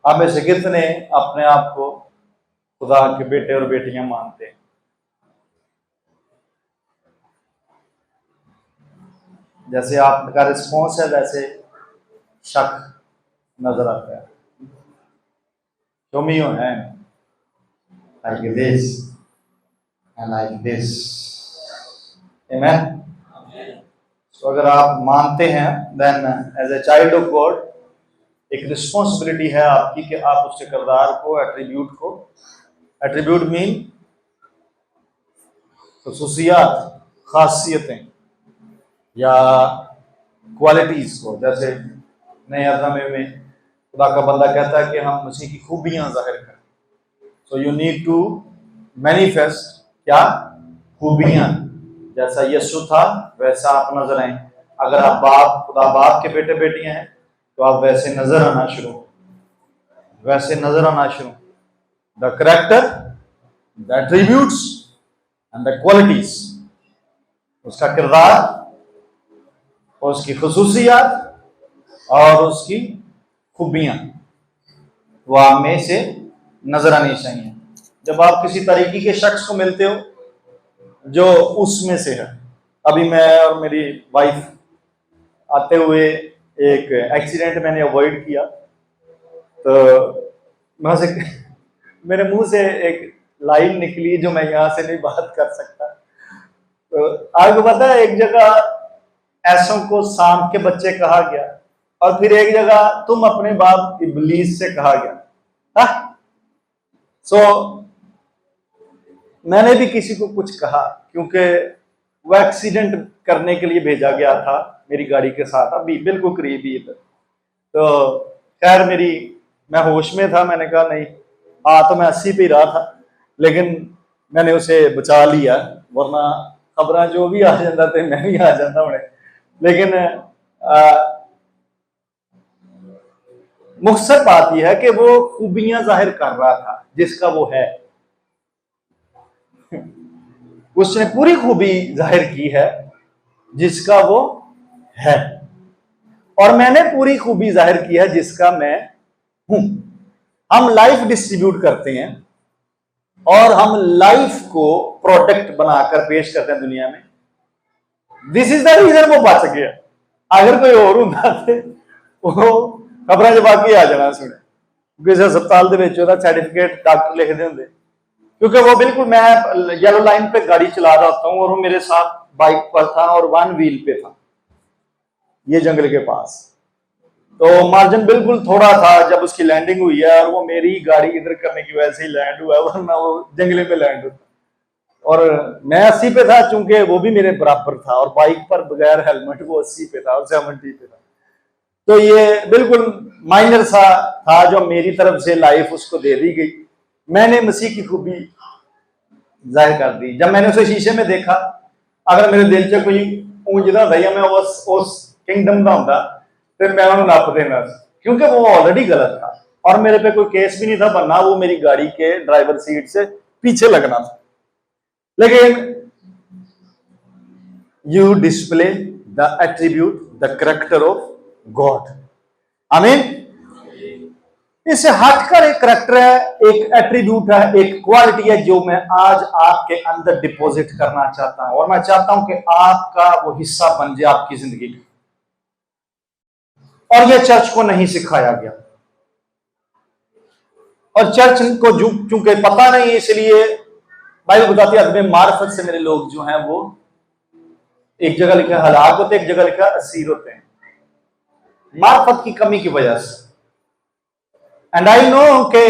आप में से कितने अपने आप को खुदा के बेटे और बेटियां मानते हैं? जैसे आपका रिस्पॉन्स है वैसे शक नजर आता है। Show me your hand. Like this and like this. Amen. तो अगर आप मानते हैं then as a child of God एक रिस्पॉन्सिबिलिटी है आपकी कि आप उसके किरदार को, एट्रीब्यूट मीन खुसूसियात, खासियतें या क्वालिटीज को, जैसे नए अज़मे में खुदा का बंदा कहता है कि हम मसीह की खूबियां जाहिर करें। So you need to manifest क्या खूबियां, जैसा यीशु था वैसा आप नजर आए। अगर आप खुदा बाप के बेटे बेटियां हैं तो आप वैसे नजर आना शुरू, the character, the attributes and the qualities, उसका किरदार, उसकी खुसूसियात और उसकी खूबियां वो आप में से नजर आनी चाहिए। जब आप किसी तरीके के शख्स को मिलते हो जो उसमें से है, अभी मैं और मेरी वाइफ आते हुए एक एक्सीडेंट मैंने अवॉइड किया, तो वहां से मेरे मुंह से एक लाइन निकली जो मैं यहाँ से नहीं बात कर सकता। तो आपको पता है एक जगह ऐसों को सांप के बच्चे कहा गया और फिर एक जगह तुम अपने बाप इब्लीस से कहा गया। सो मैंने भी किसी को कुछ कहा क्योंकि वो एक्सीडेंट करने के लिए भेजा गया था मेरी गाड़ी के साथ, अभी बिल्कुल करीब ही। तो खैर मैं होश में था, मैंने कहा नहीं, तो मैं 80 पे ही रहा था, लेकिन मैंने उसे बचा लिया, वरना खबर जो भी आ जाता थे मैं भी आ जाता हूँ। लेकिन मुख्तसर बात यह है कि वो खूबियां जाहिर कर रहा था जिसका वो है। उसने पूरी खूबी जाहिर की है जिसका वो है, और मैंने पूरी खूबी जाहिर की है जिसका मैं हूं। हम लाइफ डिस्ट्रीब्यूट करते हैं और हम लाइफ को प्रोडक्ट बनाकर पेश करते हैं दुनिया में। दिस इज द रीजन वो बच गया। अगर कोई और होता थे वो खबर च बाकी आ जाना सुने, किसी अस्पताल सर्टिफिकेट डॉक्टर लिखते होंगे, क्योंकि वो बिल्कुल, मैं येलो लाइन पे गाड़ी चला रहा होता हूँ और वो मेरे साथ बाइक पर था और वन व्हील पे था, ये जंगल के पास। तो मार्जिन बिल्कुल थोड़ा था जब उसकी लैंडिंग हुई है, और वो मेरी गाड़ी इधर करने की वजह से ही लैंड हुआ, वरना वो जंगले पे लैंड होता। और मैं 80 पे था चूंकि वो भी मेरे बराबर था, और बाइक पर बगैर हेलमेट वो 80 पे था और 70 पे था। तो ये बिल्कुल माइनर सा था जो मेरी तरफ से लाइफ उसको दे दी गई। मैंने मसीह की खूबी जाहिर कर दी। जब मैंने उसे शीशे में देखा, अगर मेरे दिल से कोई ऊंजदा था या मैं उस किंगडम का होता फिर मैं उन्हें नप देना, क्योंकि वो ऑलरेडी गलत था और मेरे पे कोई केस भी नहीं था बनना, वो मेरी गाड़ी के ड्राइवर सीट से पीछे लगना था। लेकिन you display the attribute, the character of God. आमीन। इससे हटकर एक करैक्टर है, एक एट्रीब्यूट है, एक क्वालिटी है जो मैं आज आपके अंदर डिपॉजिट करना चाहता हूं, और मैं चाहता हूं कि आपका वो हिस्सा बन जाए आपकी जिंदगी का। और यह चर्च को नहीं सिखाया गया, और चर्च को चूंकि पता नहीं, इसलिए बाइबल बताती है आदमी मार्फत से मेरे लोग जो हैं वो एक जगह लिखा हलाक होते, एक जगह लिखा असीर होते हैं, मार्फत की कमी की वजह से। एंड आई नो के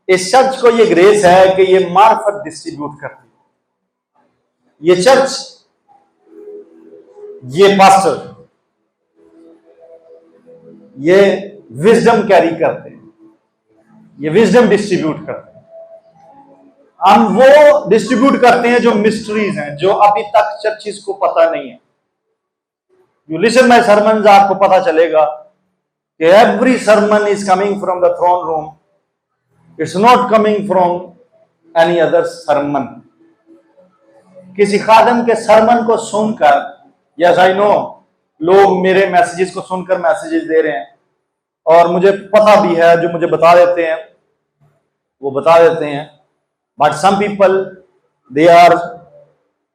इस चर्च को ये ग्रेस है कि ये मार्फत डिस्ट्रीब्यूट करती है। ये चर्च, ये पास्टर, ये विजडम कैरी करते हैं, ये विजडम डिस्ट्रीब्यूट करते हैं। हम वो डिस्ट्रीब्यूट करते हैं जो मिस्ट्रीज हैं, जो अभी तक चर्चिस को पता नहीं है। यू लिसन माय सरमन्स, आपको पता चलेगा कि every sermon is coming from the throne room, it's not coming from any other sermon. किसी खादम के सरमन को सुनकर, यस आई नो, लोग मेरे मैसेजेस को सुनकर मैसेजेस दे रहे हैं और मुझे पता भी है, जो मुझे बता देते हैं वो बता देते हैं, but some people they are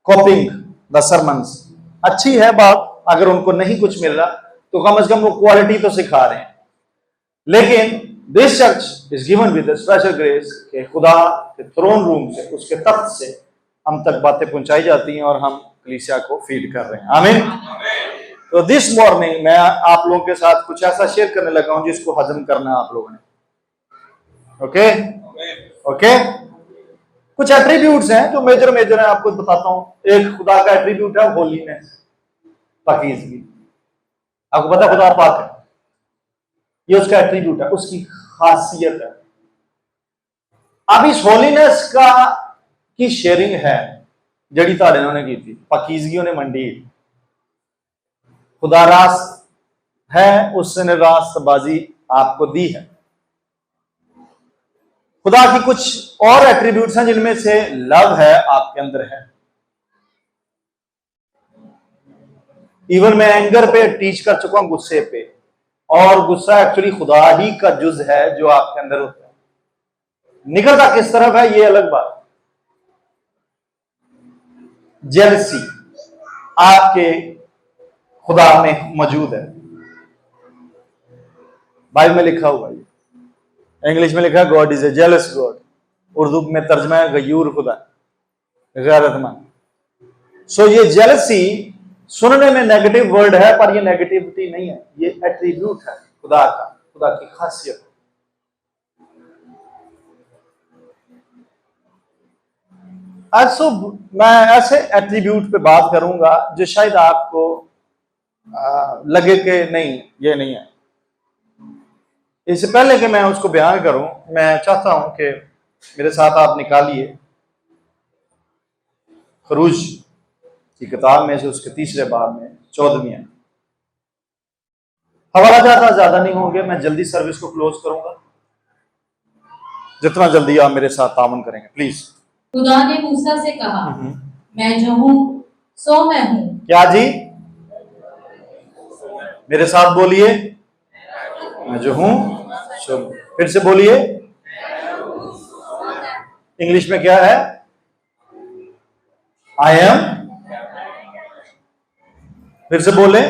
copying the sermons. अच्छी है बात, अगर उनको नहीं कुछ मिल रहा तो कम से कम वो क्वालिटी तो सिखा रहे हैं। लेकिन this church is given with special grace के खुदा के थ्रोन रूम से, उसके तख्त से हम तक बातें पहुंचाई जाती हैं और हम कलीसिया को फीड कर रहे हैं। आमीन। तो दिस मॉर्निंग मैं आप लोगों के साथ कुछ ऐसा शेयर करने लगा हूं जिसको हजम करना है आप लोगों ने। Okay okay. कुछ एट्रीब्यूट्स हैं जो मेजर है, आपको बताता हूं। एक खुदा का एट्रीब्यूट है होलीनेस, पाकीज़गी। आपको पता है खुदा पाक है, ये उसका एट्रीब्यूट है, उसकी खासियत है। अब इस होलीनेस का की शेयरिंग है जड़ी ताड़े ने की थी, पाकीज़गी ने मंडी। खुदा रास्त है, उसने रास्तबाजी आपको दी है। खुदा की कुछ और एट्रीब्यूट्स हैं जिनमें से लव है, आपके अंदर है। इवन मैं एंगर पे टीच कर चुका हूं, गुस्से पे, और गुस्सा एक्चुअली खुदा ही का जुज है जो आपके अंदर होता है। निकलता किस तरफ है ये अलग बात। जेलसी आपके खुदा में मौजूद है। बाइबल में लिखा हुआ है, इंग्लिश में लिखा है God is a jealous God, Urdu में तर्जमा है गयूर खुदा, गैरतमंद। सो ये जेलसी सुनने में नेगेटिव वर्ड है, पर ये नेगेटिविटी नहीं है, ये एट्रीब्यूट है खुदा का, खुदा की खासियत। ऐसो मैं ऐसे एट्रीब्यूट पे बात करूंगा जो शायद आपको लगे कि नहीं ये नहीं है। इससे पहले कि मैं उसको बयान करूं, मैं चाहता हूं कि मेरे साथ आप निकालिए खरूज की किताब में से उसके 3 बाब में 14वीं। हवाला जाता ज्यादा नहीं होंगे, मैं जल्दी सर्विस को क्लोज करूंगा, जितना जल्दी आप मेरे साथ तावन करेंगे प्लीज। खुदा ने मूसा से कहा, मैं जो हूं सो मैं हूं। क्या जी? मेरे साथ बोलिए, मैं जो हूं सो। फिर से बोलिए, इंग्लिश में क्या है? I am. फिर से बोले,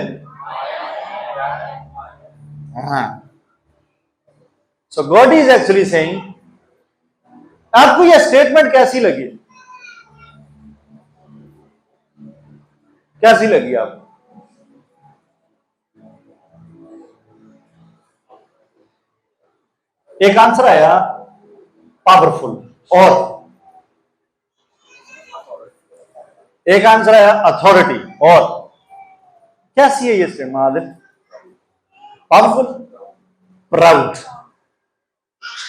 हाँ। सो गॉड इज एक्चुअली सेइंग। आपको यह स्टेटमेंट कैसी लगी? कैसी लगी आपको? एक आंसर आया पावरफुल, और एक आंसर आया अथॉरिटी, और कैसी है ये statement? Powerful, proud.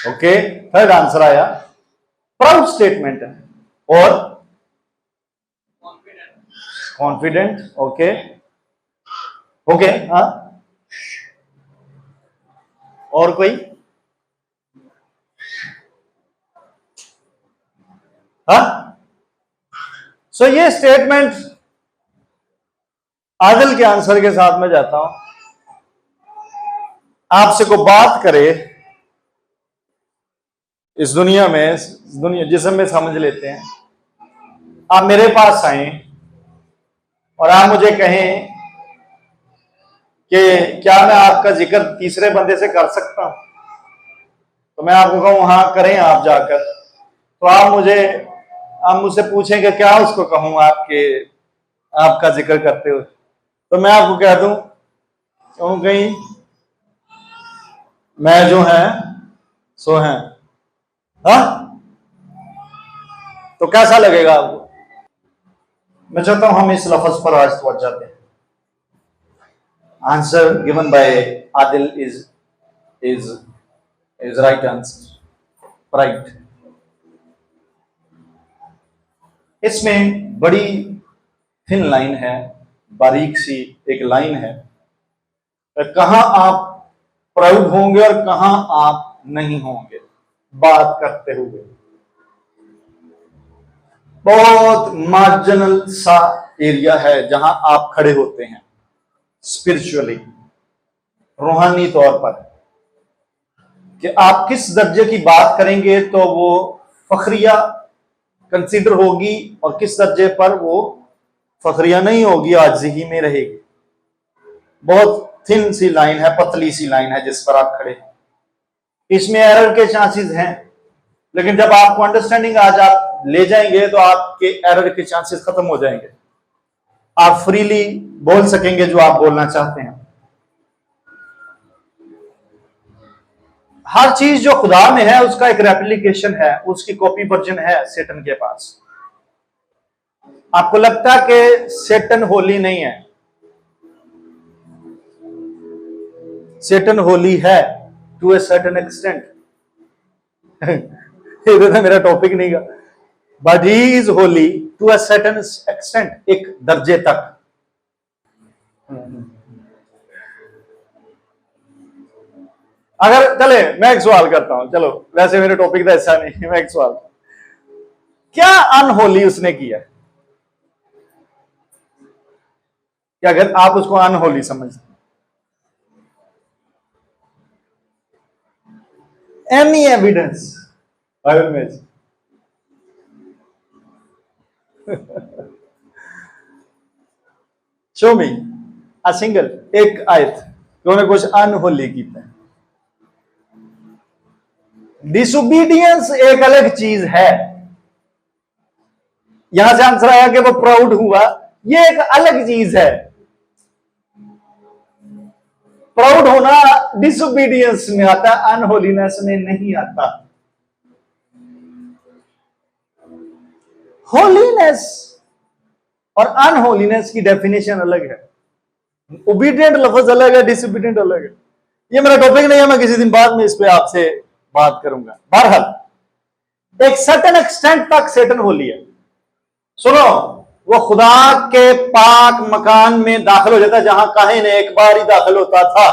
Okay, third answer आया प्राउड स्टेटमेंट है, और कॉन्फिडेंट। ओके ओके, हाँ। और कोई? हाँ। सो ये स्टेटमेंट आदिल के आंसर के साथ मैं जाता हूं। आपसे को बात करे इस दुनिया में, दुनिया जिसम में समझ लेते हैं, आप मेरे पास आए और आप मुझे कहें कि क्या मैं आपका जिक्र तीसरे बंदे से कर सकता हूं, तो मैं आपको कहूं हाँ करें आप जाकर। तो आप मुझसे पूछेंगे क्या उसको कहूं आपका जिक्र करते हुए, तो मैं आपको कह दूं कहूं कहीं मैं जो है सो है। हाँ, तो कैसा लगेगा आपको? मैं चाहता हूं हम इस लफ्ज पर आज पहुंच जाते हैं। Answer given by Adil is right answer, right. इसमें बड़ी थिन लाइन है, बारीक सी एक लाइन है, कहां आप प्राउड होंगे और कहां आप नहीं होंगे बात करते हुए। बहुत मार्जिनल सा एरिया है जहां आप खड़े होते हैं स्पिरिचुअली, रूहानी तौर पर। कि आप किस दर्जे की बात करेंगे तो वो फखरिया कंसीडर होगी और किस दर्जे पर वो फखरिया नहीं होगी, आजिज़ी में रहेगी। बहुत थिन सी लाइन है, पतली सी लाइन है जिस पर आप खड़े हैं। इसमें एरर के चांसेस हैं, लेकिन जब आपको अंडरस्टैंडिंग आज आप ले जाएंगे तो आपके एरर के चांसेस खत्म हो जाएंगे। आप फ्रीली बोल सकेंगे जो आप बोलना चाहते हैं। हर चीज जो खुदा में है उसका एक रेप्लिकेशन है, उसकी कॉपी वर्जन है सेटन के पास। आपको लगता है कि सेटन होली नहीं है? सेटन होली है टू ए सर्टेन एक्सटेंट। ये तो मेरा टॉपिक नहीं का, but he is holy to a certain extent, एक दर्जे तक। अगर चले मैं एक सवाल करता हूं, चलो वैसे मेरे टॉपिक का हिस्सा नहीं, मैं एक सवाल, क्या अनहोली उसने किया? क्या अगर आप उसको अनहोली समझते? Any evidence? बाइबल में शो मी अ सिंगल, एक आयत उन्होंने कुछ अनहोली किया। डिसोबीडियंस एक अलग चीज है। यहां से आंसर आया कि वो प्राउड हुआ, ये एक अलग चीज है। प्राउड होना डिसोबीडियंस में आता, अनहोलीनेस में नहीं आता। होलीनेस और अनहोलीनेस की डेफिनेशन अलग है। ओबीडियंट लफ्ज अलग है, डिसोबीडियंट अलग है। ये मेरा टॉपिक नहीं है, मैं किसी दिन बाद में इस पे आपसे बात करूंगा। बहरहाल एक सर्टेन एक्सटेंट तक सेटन होली है। सुनो, वो खुदा के पाक मकान में दाखिल हो जाता है जहां काहिन एक बार ही दाखिल होता था।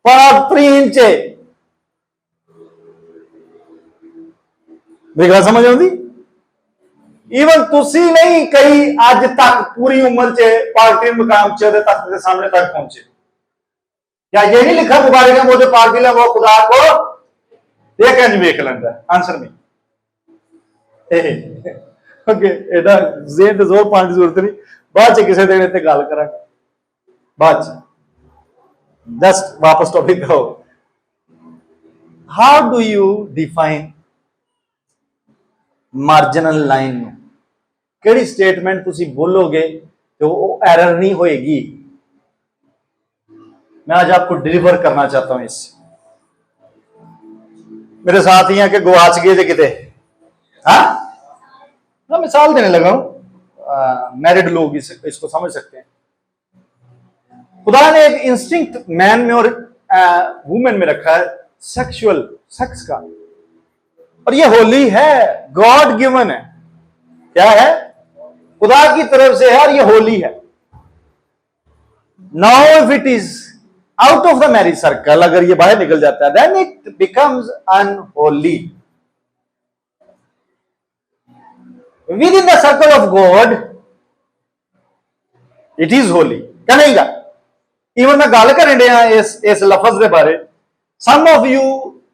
पर अब 3 इंच मेरी गल समझ आती? ईवन तुसी नहीं कई अज तक पूरी उम्र च पार्टी मुकाम च तक के सामने तक पहुंचे। क्या ये नहीं लिखा मुबारक है वो जो पार्टी है वो खुदा को ये कंज वेख लेंदा? आंसर में ओके, एडा जेन जोर पाने की जरूरत नहीं, बाद च किसी दिन इतने गल करांगे बाद च। जस्ट वापस टॉपिक आओ। How do you define marginal line? केड़ी स्टेटमेंट तुसी बोलोगे तो वो एरर नहीं होएगी? मैं आज आपको डिलीवर करना चाहता हूं इससे। मेरे साथ ही हैं कि गुआच गए थे किते, हाँ मैं मिसाल देने लगा हूं, मैरिड लोग इसको समझ सकते हैं। खुदा ने एक इंस्टिंक्ट मैन में और वुमेन में रखा है, सेक्सुअल सेक्स का, और ये होली है, गॉड गिवन है। क्या है? खुदा की तरफ से है और ये होली है। Now if it is out of the marriage circle, अगर ये बाहर निकल जाता है, then it becomes unholy. Within the circle of God it is holy. क्या नहीं गा? इवन मैं गल कर रहा इस लफज के बारे, सम ऑफ यू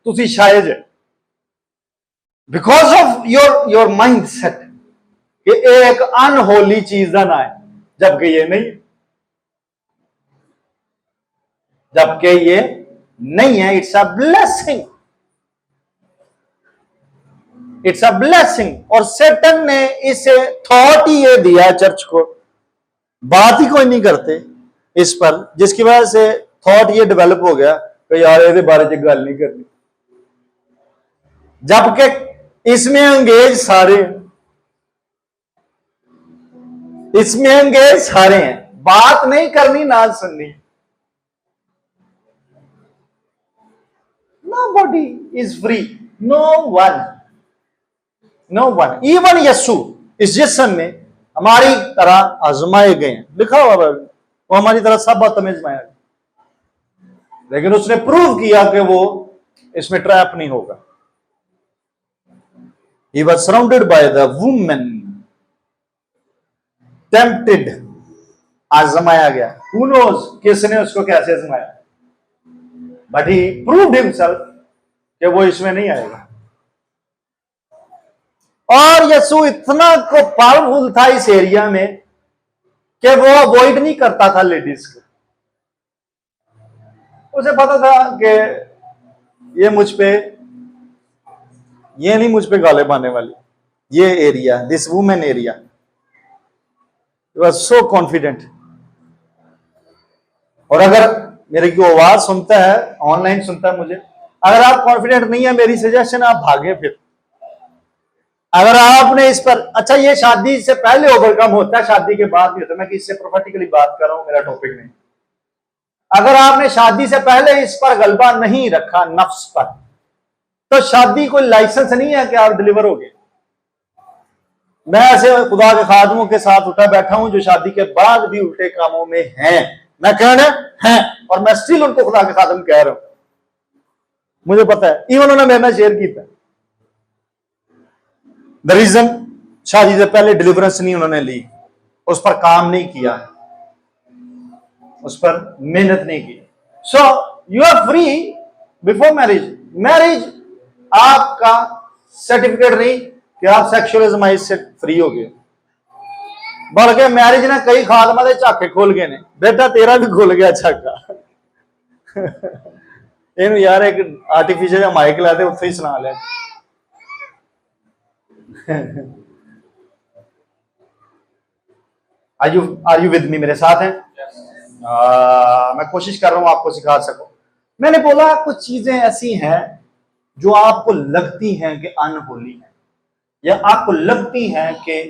तुसी शायद because of your mind set कि एक अनहोली चीज का ना है, जबकि ये नहीं, जबकि ये नहीं है। It's a blessing, it's a blessing. और सैटन ने इसे थॉट ही ये दिया चर्च को, बात ही कोई नहीं करते इस पर, जिसकी वजह से थॉट ये डेवलप हो गया कि यार ये बारे में गल नहीं करनी, जबकि इसमें अंगेज सारे हैं, इसमें अंगेज सारे हैं, बात नहीं करनी ना सुननी। Nobody is free, no one, even यीशु इस जिस्म में हमारी तरह आजमाए गए हैं, लिखा हुआ है वो हमारी तरह सब बातों में आजमाया, लेकिन उसने प्रूव किया कि वो इसमें ट्रैप नहीं होगा। He was surrounded by the woman, tempted, आजमाया गया। Who knows किसने उसको कैसे आजमाया? बट ही प्रूव्ड हिमसेल्फ कि वो इसमें नहीं आएगा। और यीशु इतना को पावरफुल था इस एरिया में कि वो अवॉइड नहीं करता था लेडीज को। उसे पता था कि ये मुझ पे, ये नहीं मुझ पे गालिब आने वाली, ये area, this women area, was so confident. और अगर मेरी की आवाज सुनता है, ऑनलाइन सुनता है मुझे, अगर आप कॉन्फिडेंट नहीं है, मेरी सजेशन आप भागे। फिर अगर आपने इस पर, अच्छा ये शादी से पहले ओवरकम होता है, शादी के बाद नहीं होता। मैं किससे प्रोफेटिकली बात कर रहा हूं, मेरा टॉपिक नहीं। अगर आपने शादी से पहले इस पर गलबा नहीं रखा नफ्स पर, तो शादी कोई लाइसेंस नहीं है कि आप डिलीवर हो गए। मैं ऐसे खुदा के खादमों के साथ उठा बैठा हूं जो शादी के बाद भी उल्टे कामों में हैं। मैं कहने हैं और मैं स्टिल उनको खुदा के खादम कह रहा हूं, मुझे पता है। इवन उन्होंने मेरे में शेयर किया द रीजन, शादी से पहले डिलीवरेंस नहीं उन्होंने ली, उस पर काम नहीं किया, उस पर मेहनत नहीं की। So you are free before marriage. Marriage आपका सर्टिफिकेट नहीं कि आप सेक्सुअलिज्म से फ्री हो गए, बल्कि मैरिज ने कई खादमा के झाके खोल गए ने। बेटा तेरा भी खुल गया झाका। इन यार एक आर्टिफिशियल माइक लाते उत्थे ही सुना लिया। आर यू विद मी, मेरे साथ हैं? मैं कोशिश कर रहा हूं आपको सिखा सकूं। मैंने बोला कुछ चीजें ऐसी हैं जो आपको लगती हैं कि अनहोली है, या आपको लगती हैं कि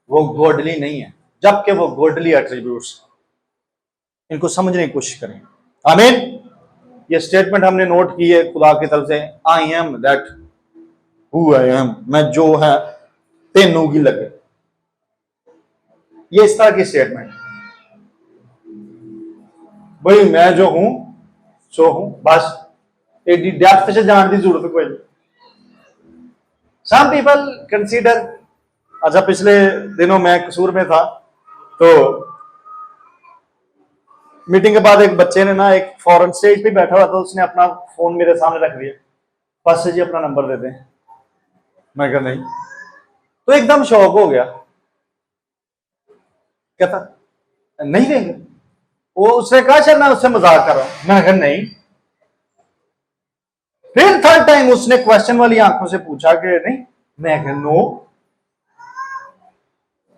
वो गॉडली नहीं है, जबकि वो गॉडली एट्रीब्यूट्स। इनको समझने की कोशिश करें। आमीन। ये स्टेटमेंट हमने नोट की है खुदा की तरफ से, I am that who I M, मैं जो है तेनू की लगे। ये इस तरह की स्टेटमेंट, भाई मैं जो हूं सो हूं, बस एडी डेप्थ से जानने की जरूरत कोई नहीं। सम पीपल कंसीडर, अच्छा पिछले दिनों मैं कसूर में था, तो मीटिंग के बाद एक बच्चे ने ना, एक फॉरेन स्टेज पे बैठा हुआ था, उसने अपना फोन मेरे सामने रख दिया, बस जी अपना नंबर दे दें। मैं कहा नहीं, तो एकदम शौक हो गया, कहता नहीं देंगे। वो उसने कहा शायद मैं उससे मजाक कर रहा हूं। मैं कहा नहीं। फिर थर्ड टाइम उसने क्वेश्चन वाली आंखों से पूछा कि नहीं, मैं कहा नो।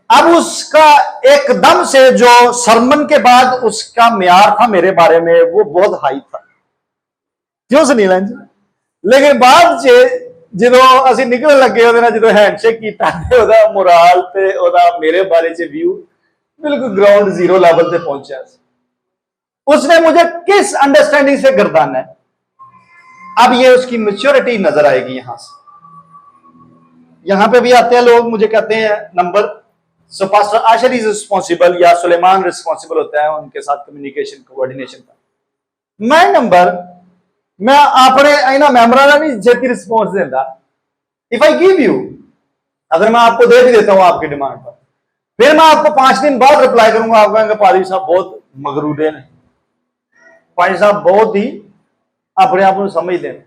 अब उसका एकदम से जो सरमन के बाद उसका म्यार था मेरे बारे में, वो बहुत हाई था, क्यों सुनील जी। लेकिन बाद जो ਅਸੀਂ निकल लगे ਉਹਦੇ ਨਾਲ ਜਦੋਂ हैंडशेक ਕੀਤਾ ਤੇ ਉਹਦਾ मोराल ਤੇ ਉਹਦਾ मेरे बारे च व्यू बिल्कुल ग्राउंड जीरो लेवल पे पहुंचा। उसने मुझे किस अंडरस्टैंडिंग से गर्दाना है, अब ये उसकी मैच्योरिटी नजर आएगी। यहां से, यहां पे भी आते हैं लोग, मुझे कहते हैं number, so pastor Asher is responsible या सुलेमान रिस्पॉन्सिबल होता है उनके साथ कम्युनिकेशन कोऑर्डिनेशन का। मैं नंबर, मैं अपने इन्होंने मेंबरों का नहीं छेती रिस्पॉन्स देता। इफ आई गिव यू, अगर मैं आपको दे भी देता हूं आपकी डिमांड पर, फिर मैं आपको 5 दिन बाद रिप्लाई करूंगा, आप कहेंगे पारी साहब बहुत मगरूरे ने, पारी साहब बहुत ही अपने आप को समझते हैं।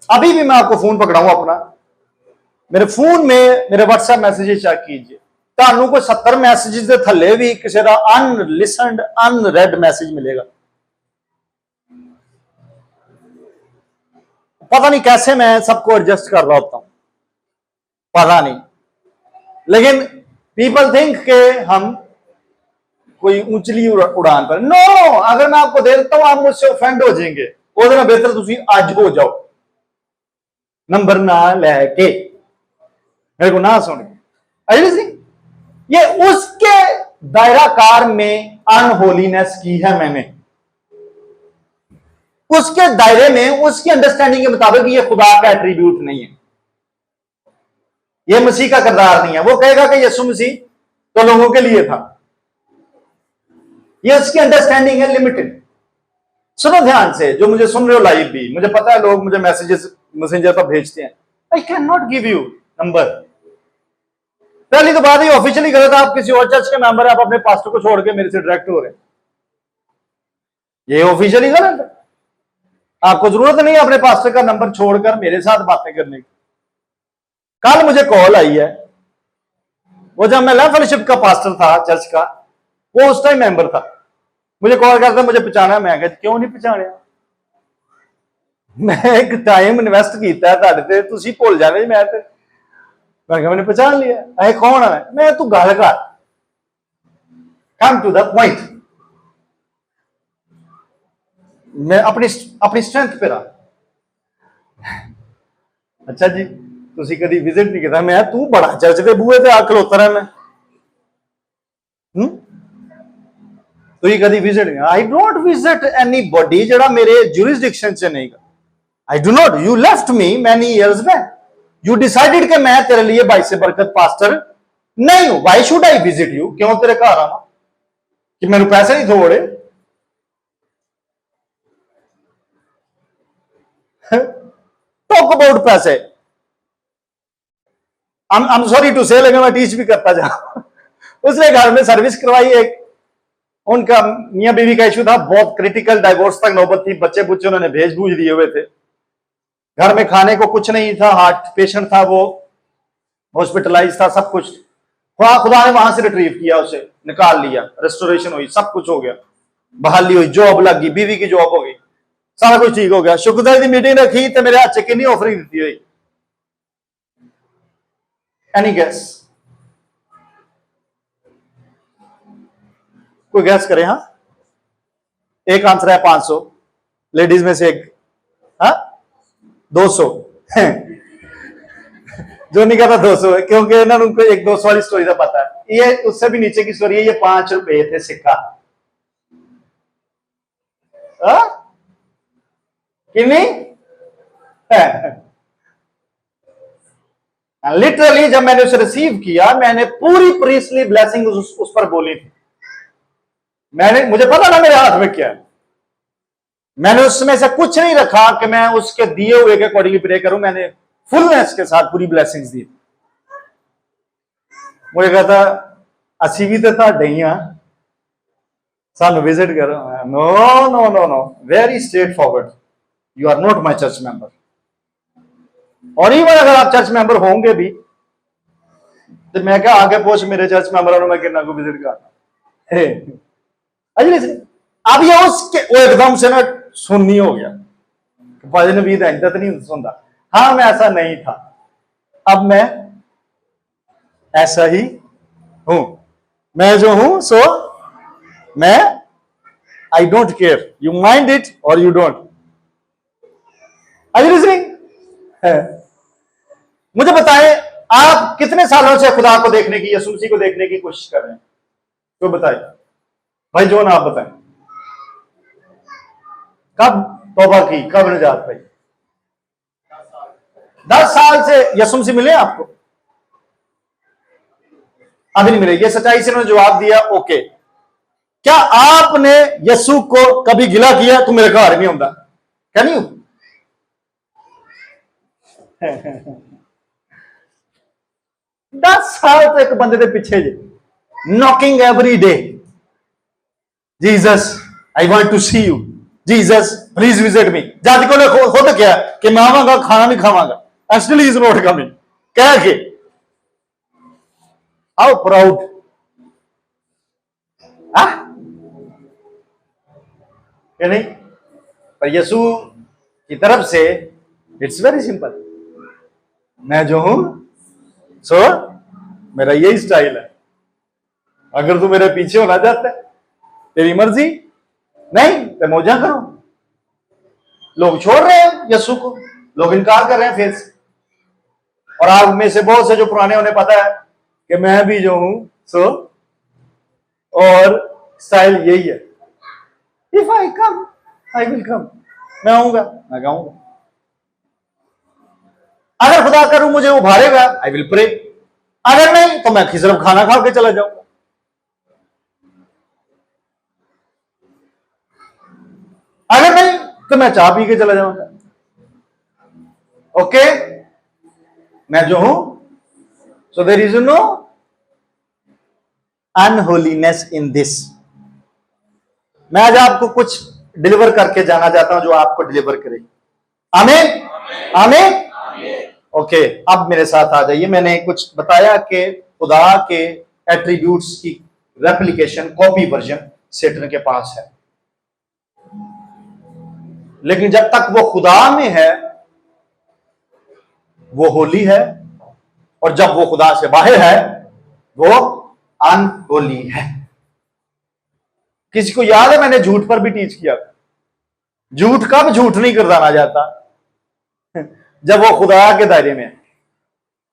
अभी भी मैं आपको फोन पकड़ाऊं अपना, मेरे फोन में मेरे व्हाट्सएप मैसेजेस चेक कीजिए, ਤੁਹਾਨੂੰ कोई 70 मैसेजेस के थले भी किसी का अनलिसनड अनरेड मैसेज मिलेगा। पता नहीं कैसे मैं सबको एडजस्ट कर रहा होता हूं, पता नहीं, लेकिन पीपल थिंक के हम कोई ऊंचली उड़ान पर। नो, अगर मैं आपको दे देता हूं आप मुझसे ऑफेंड हो जाएंगे, ਉਹਦੇ ਨਾਲ बेहतर ਤੁਸੀਂ ਅੱਜ हो जाओ, नंबर ना लेके, मेरे को ना सुन के। ये उसके दायराकार में अनहोलीनेस की है मैंने, उसके दायरे में, उसकी अंडरस्टैंडिंग के मुताबिक ये खुदा का एट्रीब्यूट नहीं है, ये मसीह का किरदार नहीं है। वो कहेगा कि यीशु मसीह तो लोगों के लिए था, ये उसकी अंडरस्टैंडिंग है लिमिटेड। सुनो ध्यान से, जो मुझे सुन रहे हो लाइव भी, मुझे पता है लोग मुझे मैसेजेस मैसेंजर पर भेजते हैं, I can not give you number. पहली तो बात ही ऑफिशियली गलत, आप किसी और चर्च के मेंबर है, आप अपने पास्टर को छोड़ के मेरे से डायरेक्ट हो रहे हैं। ये ऑफिशियली गलत है। आपको जरूरत नहीं अपने पास्टर का नंबर छोड़कर मेरे साथ बातें करने की। कल मुझे कॉल आई है, वो जब मैं लव फेलोशिप का पास्टर था चर्च का, वो उस टाइम मेंबर था, मुझे कॉल करता मुझे पहचाना, मैं कहा क्यों नहीं पहचाने, मैं एक टाइम इन्वेस्ट किया तुहाडे ते, तुसीं भुल जाने मैं ते। मैं कहा मैंने पहचान लिया, अरे कौन है मैं, तू गल कर, कम टू द पॉइंट, मैं अपनी स्ट्रेंथ पे रहा। अच्छा जी तुसी कभी विजिट नहीं किया, मैं तू बड़ा चर्च के बूहे ते आ खलोता रहना, तुसी कभी विजिट नहीं, I don't visit any body जड़ा मेरे जुरिसडिक्शन च नहीं। I do not, you left me many years back, you decided कि मैं तेरे लिए बाइस बरकत पास्टर नहीं हूं, why should I visit you, क्यों तेरे घर आवा कि मेरे पैसे नहीं थोड़े। टॉक अबाउट पैसे, I'm sorry to say, लेकिन मैं टीच भी करता जा। उसने घर में सर्विस करवाई, एक उनका मियां बीवी का इशू था, बहुत क्रिटिकल, डाइवोर्स तक नौबत थी, बच्चे बुच्चे उन्होंने भेज बूझ दिए हुए थे, घर में खाने को कुछ नहीं था, हार्ट पेशेंट था, वो हॉस्पिटलाइज था, सब कुछ खुदा ने वहां से रिट्रीव किया, उसे निकाल लिया, रेस्टोरेशन हुई, सब कुछ हो गया, बहाली हुई, जॉब लग गई, बीवी की जॉब हो गई, सारा कुछ ठीक हो गया। शुक्रवार की मीटिंग रखी तो मेरे हाथ से कितनी ऑफरिंग दी हुई, एनी गैस, कोई गैस करे? हाँ, एक आंसर है 500, लेडीज में से एक, हाँ 200 जो नहीं कहता 200 है, क्योंकि इन्होंने उनको एक 200 वाली स्टोरी का पता है, ये उससे भी नीचे की स्टोरी है, ये 5 रुपए थे सिक्का, कितनी लिटरली जब मैंने उसे रिसीव किया, मैंने पूरी प्रीस्टली ब्लेसिंग उस पर बोली थी, मुझे पता ना मेरे हाथ में क्या है, मैंने उसमें से कुछ नहीं रखा कि मैं उसके दिए हुए के अकॉर्डिंगली प्रे करूं, मैंने फुलनेस के साथ पूरी ब्लेसिंग्स दी। मुझे कहता असी भी तो तुहाडे ही हां, सानू विजिट करो, no no no no, very straight forward, you are not my church member, और इवन अगर आप चर्च मेंबर होंगे भी तो मैं क्या आगे पोस्ट मेरे चर्च मेंबर मैं कितना को विजिट करना। अब ये उसके वो एकदम से ना सुन्नी हो गया, भजन भी इज्जत नहीं सुनता, हाँ मैं ऐसा नहीं था, अब मैं ऐसा ही हूं, मैं जो हूं सो मैं, I don't care, you mind it और यू डोंट। मुझे बताएं आप कितने सालों से खुदा को देखने की, यीशु मसीह को देखने की कोशिश कर रहे हैं, तो बताइए भाई, जो ना आप बताएं, कब तौबा की, कब निजात पाई? 10 साल से यीशु मसीह मिले आपको? अभी नहीं मिले, ये सच्चाई से उन्होंने जवाब दिया, ओके। क्या आपने यीशु को कभी गिला किया तू मेरे घर नहीं आंदा? Can you? 10 साल तो एक बंदे के पीछे जे knocking every day, Jesus I want to see you, Jesus please visit me, जज को खुद क्या कि मैं आवांगा, खाना भी खावांगा, and still he is not coming, कह के हाउ प्राउड, क्या नहीं? पर यीशु की तरफ से इट्स वेरी सिंपल, मैं जो हूं सो मेरा यही स्टाइल है, अगर तू मेरे पीछे होना चाहता है तेरी मर्जी, नहीं तो मौजा करो। लोग छोड़ रहे हैं यीशु को, लोग इनकार कर रहे हैं फेथ से, और आप में से बहुत से जो पुराने उन्हें पता है कि मैं भी जो हूं सो, और स्टाइल यही है, if I come I will come, मैं आऊंगा, मैं गाऊंगा, अगर खुदा करूं मुझे उभारेगा आई विल प्रे, अगर नहीं तो मैं सिर्फ खाना खा के चला जाऊंगा। अगर नहीं तो मैं चाय पी के चला जाऊंगा। ओके, मैं जो हूं so there is no unholiness in this. मैं आज आपको कुछ डिलीवर करके जाना चाहता हूं जो आपको डिलीवर करे। आमीन आमीन। ओके, अब मेरे साथ आ जाइए। मैंने कुछ बताया कि खुदा के एट्रीब्यूट्स की रेप्लिकेशन, कॉपी वर्जन सेटन के पास है, लेकिन जब तक वो खुदा में है वो होली है, और जब वो खुदा से बाहर है वो अनहोली है। किसी को याद है मैंने झूठ पर भी टीच किया था। झूठ कब झूठ नहीं करदाना जाता? जब वो खुदा के दायरे में है।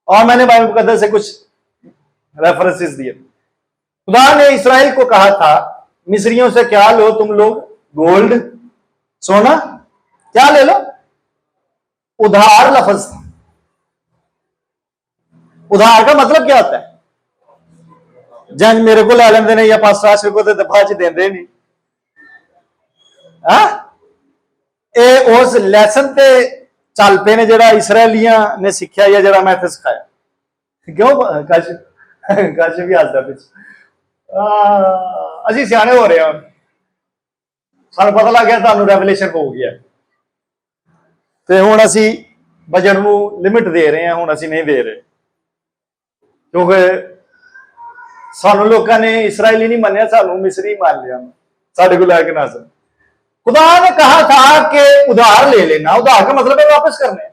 और मैंने बाइबल मुकद्दस से कुछ रेफरेंसेस दिए। खुदा ने इस्राएल को कहा था मिस्रियों से क्या लो तुम लोग? गोल्ड, सोना, क्या ले लो? उधार लफ्ज था। उधार का मतलब क्या होता है? जंज मेरे को लै लेंदे ने या पास्टर आशिक को ते बाद च देंदे नहीं। ਇਹ उस लैसन ते चल पे ने ਜਿਹੜਾ इसराइलियां ने सिक्ख्या या ਜਿਹੜਾ मैं इत्थे सिखाया। क्यों कश भी हसदा पिछ ਅਸੀਂ ਸਿਆਣੇ ਹੋ ਰਹੇ ਹਾਂ। ਸਾਨੂੰ ਪਤਾ ਲੱਗ ਗਿਆ ਤੁਹਾਨੂੰ ਰੈਵਲੇਸ਼ਨ ਹੋ ਗਿਆ ਤੇ ਹੁਣ ਅਸੀਂ ਬਜਟ ਨੂੰ ਲਿਮਿਟ ਦੇ ਰਹੇ ਹਾਂ। ਹੁਣ ਅਸੀਂ ਨਹੀਂ ਦੇ ਰਹੇ ਕਿਉਂਕਿ ਸਾਨੂੰ ਲੋਕਾਂ ਨੇ ਇਸराइली नहीं ਮੰਨਿਆ, ਸਾਨੂੰ मिस्री मान लिया साढ़े को लैके ना सर। खुदा ने कहा था कि उधार ले लेना। उधार का मतलब है वापस करने।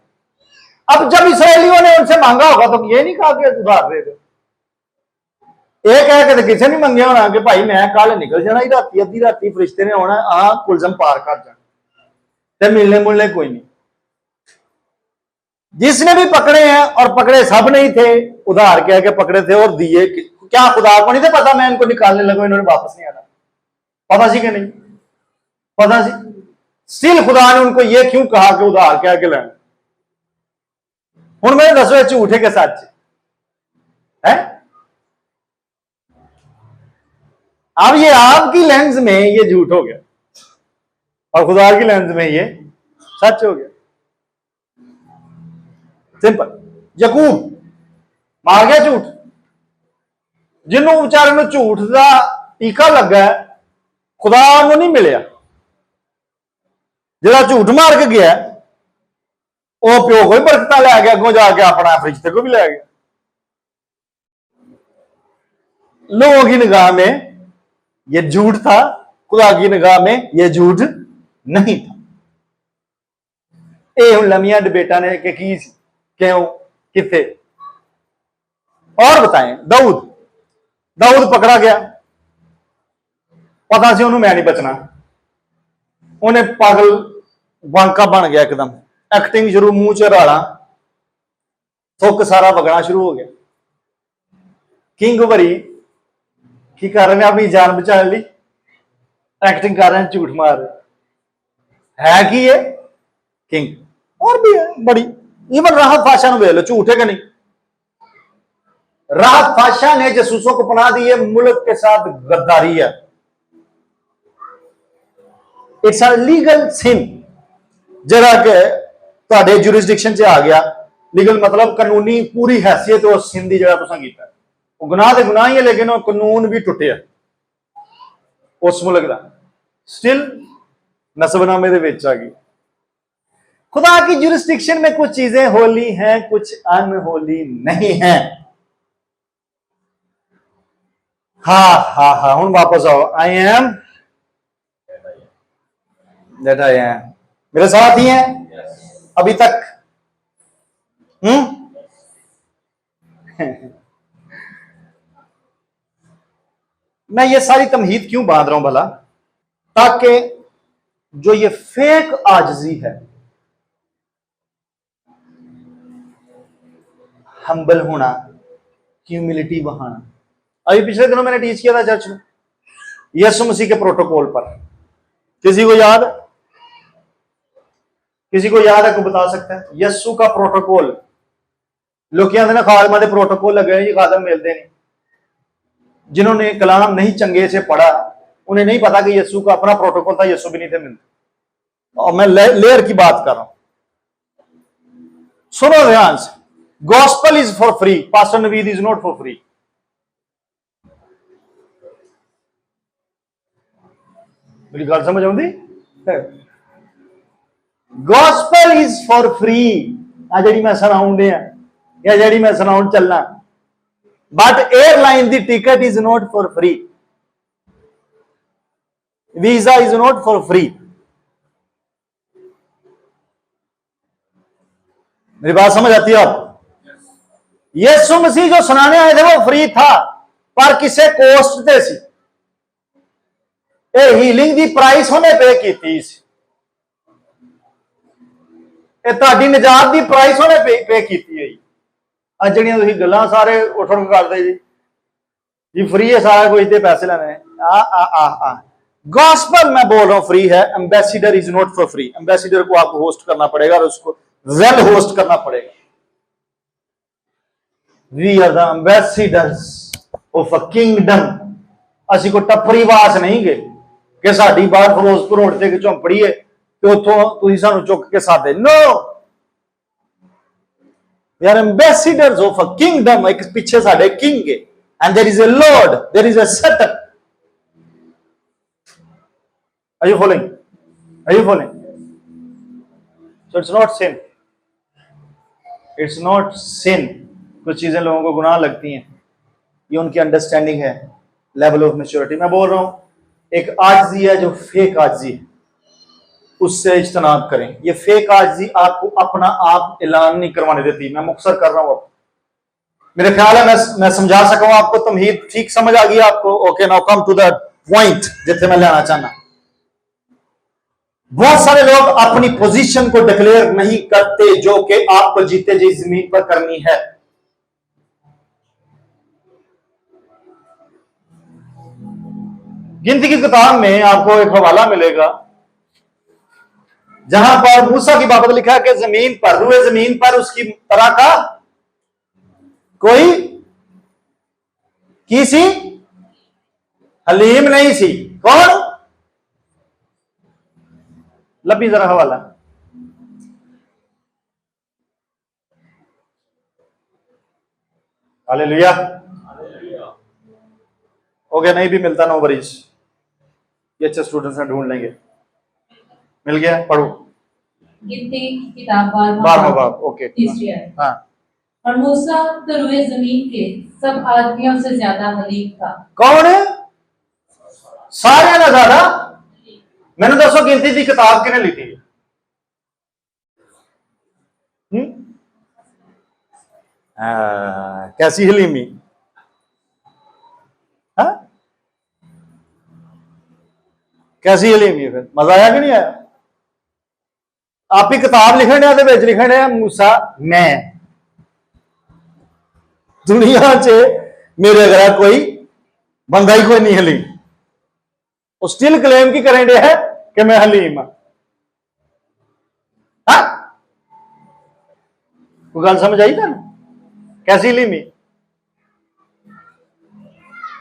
अब जब इसराइलियों ने उनसे मांगा होगा तो ये नहीं कहा कि उधार दे दो। ਇਹ ਕਹਿ ਕੇ ਕਿਸੇ ਨਹੀਂ ਮੰਗਿਆ ਹੋਣਾ ਕਿ ਭਾਈ ਮੈਂ ਕੱਲ ਨਿਕਲ ਜਾਣਾ ਹੀ ਰਾਤੀ, ਅੱਧੀ ਰਾਤੀ ਫਰਿਸ਼ਤੇ ਨੇ ਆਉਣਾ, ਆ ਕੁਲਜ਼ਮ ਪਾਰ ਕਰ ਜਾਣਾ ਤੇ ਮਿਲने मुलने कोई नहीं। जिसने भी पकड़े हैं और पकड़े सब नहीं थे, उधार कह के पकड़े थे और दिए। क्या खुदा को नहीं था पता मैं इनको निकालने लगा इन्होंने वापस नहीं आना? पता सी कि नहीं पता सी? स्टिल खुदा ने उनको ये क्यों कहा कि उधार कह के लेना? हुण मैंने दसो झूठ है कि सच है? अब ये आपकी लेंस में ये झूठ हो गया और खुदा की लेंस में ये सच हो गया। सिंपल। यकूब मार गया झूठ, जिन्हों बेचारे झूठ का टीका लगा खुदा को नहीं मिलिया। जिहड़ा झूठ मार के गया वो प्यो को भी बरकत लै गया, अगों जाके अपना फरिश्ते को भी लै गया। लोगों की निगाह में ये झूठ था, खुदा की निगाह में ये झूठ नहीं था। ये हुण लम्मियां डिबेटां ने कि की क्यों किथे। और बताएं, दाऊद पकड़ा गया, पता सी मैं नहीं बचना, उन्हें पागल वांका बन गया एकदम, एक्टिंग शुरू, मुंह च राड़ा, थुक सारा वगना शुरू हो गया। किंग वरी की कर रहे हैं अपनी जान बचाने लिए, एक्टिंग कर रहे हैं, झूठ मार रहे है कि ये किंग। और भी है बड़ी, इवन राहत फाशा वेख लो, झूठ है कि नहीं? राहत फाशा ने जसूसों को पनाह दी है, मुल्क के साथ गद्दारी है। इट्स अ लीगल सिन जरा के तुहाडे जुरिसडिक्शन च आ गया। लीगल मतलब कानूनी पूरी हैसियत उस सिन दी जरा तुसां कीता। वो गुनाह ते गुनाह ही है, लेकिन वो कानून भी टुटिया उस मुल्क का, स्टिल नसबनामे दे विच आ गई। खुदा की जुरिसडिक्शन में कुछ चीजें होली हैं, कुछ अनहोली नहीं है। हाँ, हुण वापस आओ। I am that I am. मेरे साथ ही हैं अभी तक? मैं ये सारी तमहीद क्यों बांध रहा हूं भला? ताकि जो ये फेक आजजी है, हम्बल होना, ह्यूमिलिटी बहाना। अभी पिछले दिनों मैंने टीच किया था चर्च में यीशु मसीह के प्रोटोकॉल पर। किसी को याद है? किसी को याद है? को बता सकता है? यीशु का प्रोटोकॉल। लोग कहते हैं खादमा के प्रोटोकॉल लगे हैं, ये खादम मिलते नहीं। जिन्होंने कलाम नहीं चंगे से पढ़ा उन्हें नहीं पता कि यीशु का अपना प्रोटोकॉल था, यीशु भी नहीं थे मिलते। और मैं लेयर की बात कर रहा हूं। सुनो ध्यान से, gospel is for free, pastor Naveed is not for free. मेरी गल समझ आउंदी? गॉस्पेल इज फॉर फ्री, आ जी मैं सुनाउन दिया या जी मैं सुनाउन चलना, but airline the ticket is not for free, visa is not for free. मेरी बात समझ आती है आपको? यीशु मसीह जो सुनाने आए थे वो फ्री था, पर किसे कोस्ट ते सी। हीलिंग दी प्राइस उन्हें पे की थी, ताड़ी निजात दी प्राइस उन्हें पे की थी। अज जड़ियां तुसीं गल्लां सारे उठ उठ करदे जी फ्री है सारा कुछ, ते पैसे लेने आ आ आ आ गॉस्पेल मैं बोल रहा हूं फ्री है। Ambassador is not for free, ambassador को आपको होस्ट करना पड़ेगा और उसको वेल होस्ट करना पड़ेगा। We are the ambassadors of a kingdom. असी को टपरी वास नहीं गए कि साडी बाहर फिरोजपुर रोड ते झोंपड़ी है ते उत्थों तुसीं सानू चुक के सादे, no, we are ambassadors of a kingdom. एक पीछे साडे किंग है, and there is a lord, there is a setup. Are you following? Are you following? So it's not sin. It's not sin. कुछ चीजें लोगों को गुनाह लगती हैं, ये उनकी अंडरस्टैंडिंग है, लेवल ऑफ मैच्योरिटी। मैं बोल रहा हूं एक आजिज़ी है जो फेक आजिज़ी है, उससे इज्तनाब करें। ये फेक आजिज़ी आपको अपना आप ऐलान नहीं करवाने देती। मैं मुख्तसर कर रहा हूं, मेरे ख्याल है मैं समझा सका हूं आपको, तमहीद ठीक समझ आ गई आपको? Okay, now come to the point जिथे मैं लेना चाहना। बहुत सारे लोग अपनी पोजीशन को डिक्लेयर नहीं करते जो कि आपको जीते जी जमीन पर करनी है। गिनती की किताब में आपको एक हवाला मिलेगा जहां पर मूसा की बाबत लिखा है कि जमीन पर, रुए जमीन पर उसकी तरह का कोई किसी हलीम नहीं सी। कौन? लभी जरा हवाला। हालेलुया। ओके, नहीं भी मिलता नो वरीज, ये अच्छे स्टूडेंट्स हैं, ढूंढ लेंगे। मिल गया? पढ़ो। गिनती की किताब 12वां बाब। ओके, तीसरी आयत। हाँ। और मूसा तो रुए जमीन के सब आदमियों से ज्यादा हलीम था। कौन है? सारे ना ज्यादा। मैंने दसो गिनती की किताब किने लिखी है? कैसी हलीमी? हाँ, कैसी हलीमी? फिर मजा आया कि नहीं आया? आप ही किताब लिखने लिखने मूसा मैं दुनिया च मेरे अगर कोई बंदा ही कोई नहीं हलीम, वो स्टिल क्लेम की करें है कि मैं हलीम हाँ। कोई गल समझ आई था? कैसी हलीमी?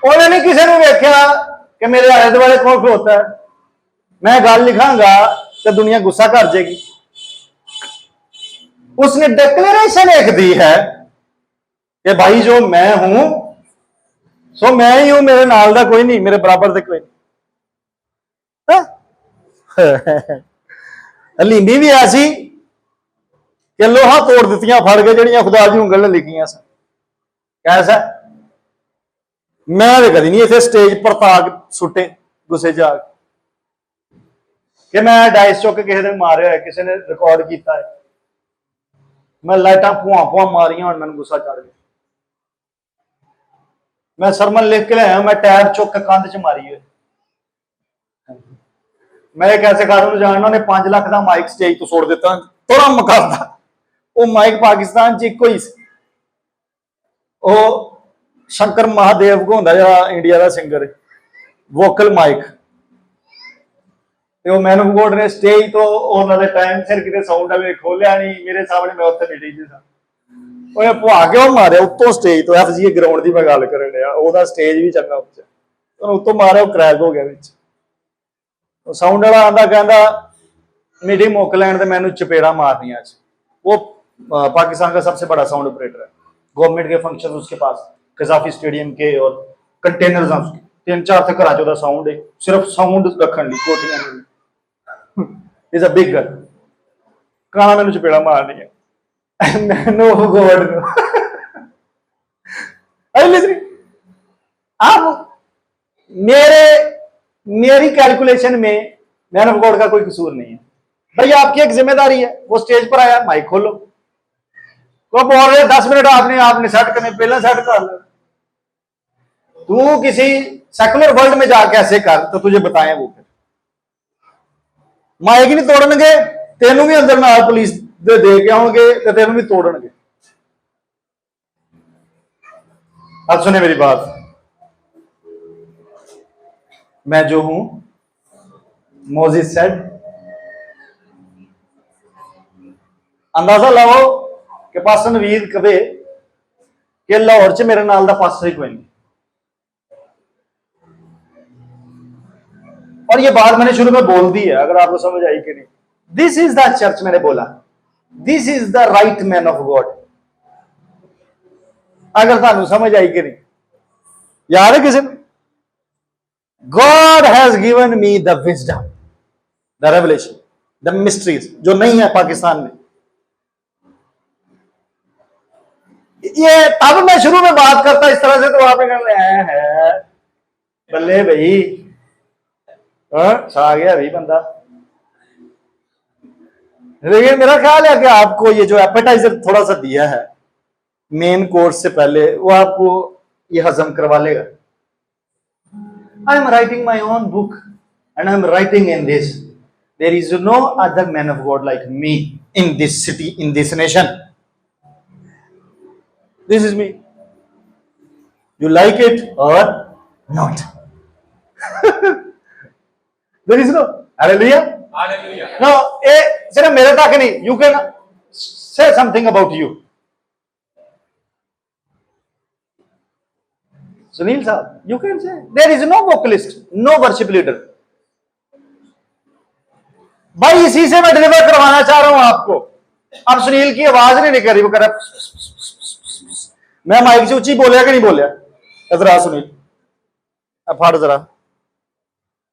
उन्होंने किसी ने देखा कि मेरे आले दुआले कौन खलोता है, मैं गल लिखांगा तो दुनिया गुस्सा कर जाएगी। उसने डिक्लेरेशन लिख दी है कि भाई जो मैं हूं सो मैं ही हूं, मेरे नाल दा कोई नहीं, मेरे बराबर से कोई नहीं। हलीमी भी ऐसी कि लोहा तोड़ दित्तियां फड़ के जड़ियां खुदा दी उंगल ने लिखियां सन। कैसा? मैं तो कदी नहीं इतने स्टेज पर ताक सुटे गुस्से जाग कि मैं डाइस चुक के किसी दिन मारे है, किसी ने रिकॉर्ड किया है, मैं लाइटा भुआ भुआ मारिया और मैंने गुस्सा चढ़ गया। मैं सरमन लिख के लिया, मैं टैब चुक के कंध च मारी है। मैं एक ऐसे कारण जानना, उन्हें 5 लाख का माइक स्टेज तो छोड़ दिता, थोड़ा मुकाबला। वो माइक पाकिस्तान च एक ही शंकर महादेव को होंगे जरा इंडिया का सिंगर है, वोकल माइक। तो मैनू गोड ने स्टेज तो उन्होंने टाइम सिर कितने साउंड वाले खोलिया नहीं, मेरे सामने मैं उत्थे बैठी जी सा, भुआ के मारे उत्तों स्टेज तो FG ग्राउंड की मैं गल कर रहा, स्टेज भी चंगा उत्तों मारे क्रैक हो गया बिच। साउंड वाला आंदा कहता मीटिंग मुक लैन तो मैनू चपेड़ा मारनिया। वो पाकिस्तान का सबसे बड़ा साउंड ऑपरेटर है, गवर्नमेंट के फंक्शन उसके पास, कजाफी स्टेडियम के और कंटेनर उसके 3-4 घर साउंड है, सिर्फ साउंड रखने कोठियां इज अ बिग गन। कहना मैंने चपेड़ा मारनी है मैन ऑफ गॉड को। अब मेरी कैलकुलेशन में मैन ऑफ गॉड का कोई कसूर नहीं है। भाई आपकी एक जिम्मेदारी है, वो स्टेज पर आया, माइक खोलो, वो बोल रहे 10 मिनट आपने सेट करने, पहले सेट कर लो। तू किसी सेकुलर वर्ल्ड में जाके ऐसे कर तो तुझे बताएं वो फिर माइक नहीं तोड़नगे, तेनू भी अंदर नाल पुलिस दे के आओगे तो तेनू भी तोड़नगे। अब सुने मेरी बात, मैं जो हूं मोजिस सेड, अंदाजा लाओ कि पास्टर नवीद कवे कि लाहौर च मेरे नाल दा पास्टर ही कोई नहीं। और ये बात मैंने शुरू में बोल दी है, अगर आपको समझ आई कि नहीं। दिस इज द चर्च, मैंने बोला this is the right man of God. अगर थानू समझ आई कि नहीं, याद है किसी ने, God has given me the wisdom, the revelation, the mysteries, जो नहीं है पाकिस्तान में। ये तब मैं शुरू में बात करता इस तरह से तो आपने कहना है बल्ले भाई, छा गया भाई बंदा। लेकिन मेरा ख्याल है कि आपको ये जो एपेटाइजर थोड़ा सा दिया है मेन कोर्स से पहले, वो आपको ये हजम करवा लेगा। I am writing my own book and I am writing in this, there is no other man of God like me in this city, in this nation. This is me. You like it or not? There is no hallelujah. Hallelujah. No, सिर्फ मेरे तक नहीं. You can say something about you. Sunil साहब, you can say there is no vocalist, no worship leader. भाई इसी से मैं deliver करवाना चाह रहा हूं आपको। अब सुनील की आवाज नहीं निकल रही, वो कर रहा, मैं माइक से ऊंची बोलिया कि नहीं बोलिया? इधर आ सुनील, अब फाड़ जरा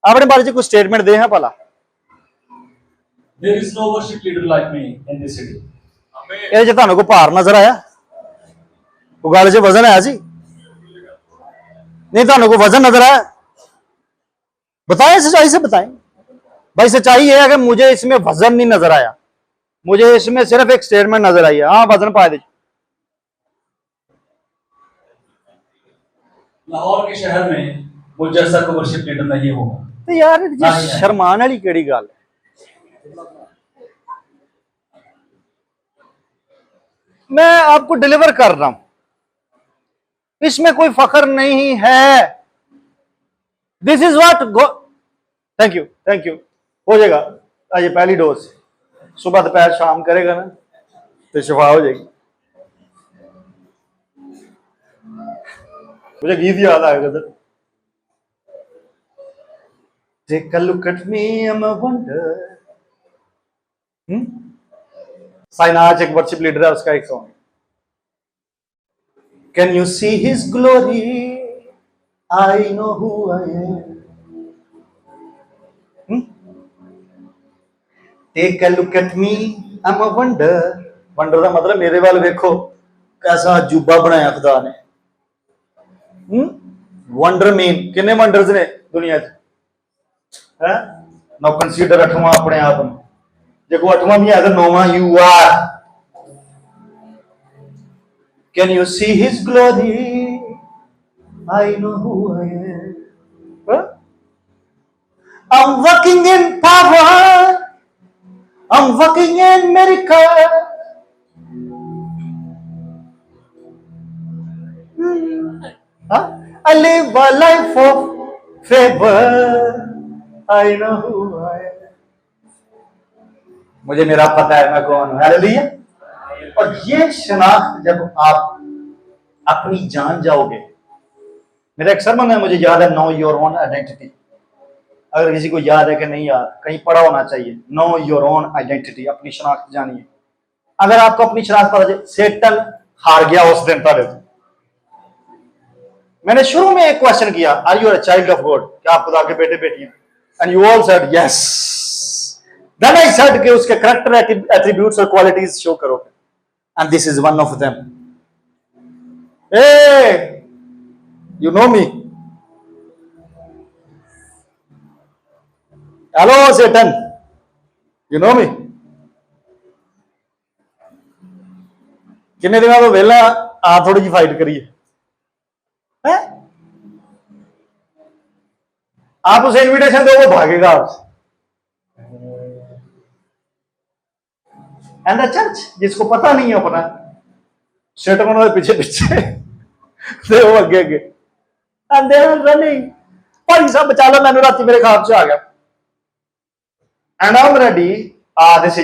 अपने बारे में कुछ स्टेटमेंट दे हैं भला। There is no worship leader like me in this city. ये जो थानू को भार नजर आया, वो गल च वजन है जी नहीं? थानू को वजन नजर आया? बताएं, सच्चाई से बताएं भाई। सच्चाई ये है कि मुझे इसमें वजन नहीं नजर आया, मुझे इसमें सिर्फ एक स्टेटमेंट नजर आई है। हाँ वजन पा दे। लाहौर के शहर में वो जैसा को वर्शिप लीडर नहीं होगा। तो यार जी शर्मान वाली केड़ी गल है? मैं आपको डिलीवर कर रहा हूं, इसमें कोई फखर नहीं है। This is what God. Thank you हो जाएगा। आज ये पहली डोज, सुबह दोपहर शाम करेगा ना तो शिफा हो जाएगी। मुझे गीत याद आएगा sir, Take a look at me, I'm a wonder। साइनाज एक वर्शिप लीडर है, उसका एक song, Can you see his glory? I know who I am। Take a look at me, I'm a wonder। Wonder का मतलब मेरे वाल देखो कैसा अजूबा बनाया खुदा ने। वंडर मीन किन्ने वंडर्स ने दुनिया च? नाउ कंसीडर अठवां अपने आप में, जो को अठवां भी है तो नौवां you are. Can you see his glory? I know who I am. I am working in power, I am working in miracle. I live a life of favor, I know who I am। मुझे मेरा पता है मैं कौन हूं। Hallelujah. और ये शनाख्त जब आप अपनी जान जाओगे, मेरा एक सरमन है मुझे याद है, नो योर ओन आइडेंटिटी। अगर किसी को याद है कि नहीं याद, कहीं पढ़ा होना चाहिए, नो योर ओन आइडेंटिटी, अपनी शनाख्त जानिए। अगर आपको अपनी शनाख्त पता चले, सेटन हार गया उस दिन तक। मैंने शुरू में एक क्वेश्चन किया, are you a child of God? क्या आप खुदा के बेटे बेटी हैं? And you all said yes. Then I said कि उसके करेक्टर एट्रीब्यूट्स और क्वालिटीज शो करोगे, and this is one of them. A you know me, hello Satan, you know me. किन्ने दिनों तो वेला आ थोड़ी जी फाइट करिए है? आप उसे इनविटेशन दो, वो भागेगा आपसे। एंड द चर्च, जिसको पता नहीं है अपना, सेटन उन्होंने पीछे पीछे ते वो अगे अगे, एंड दे आर रनिंग। भाई साहब बचा लो, मैंने राती मेरे ख्वाब से आ गया, एंड आई एम रेडी। आते सी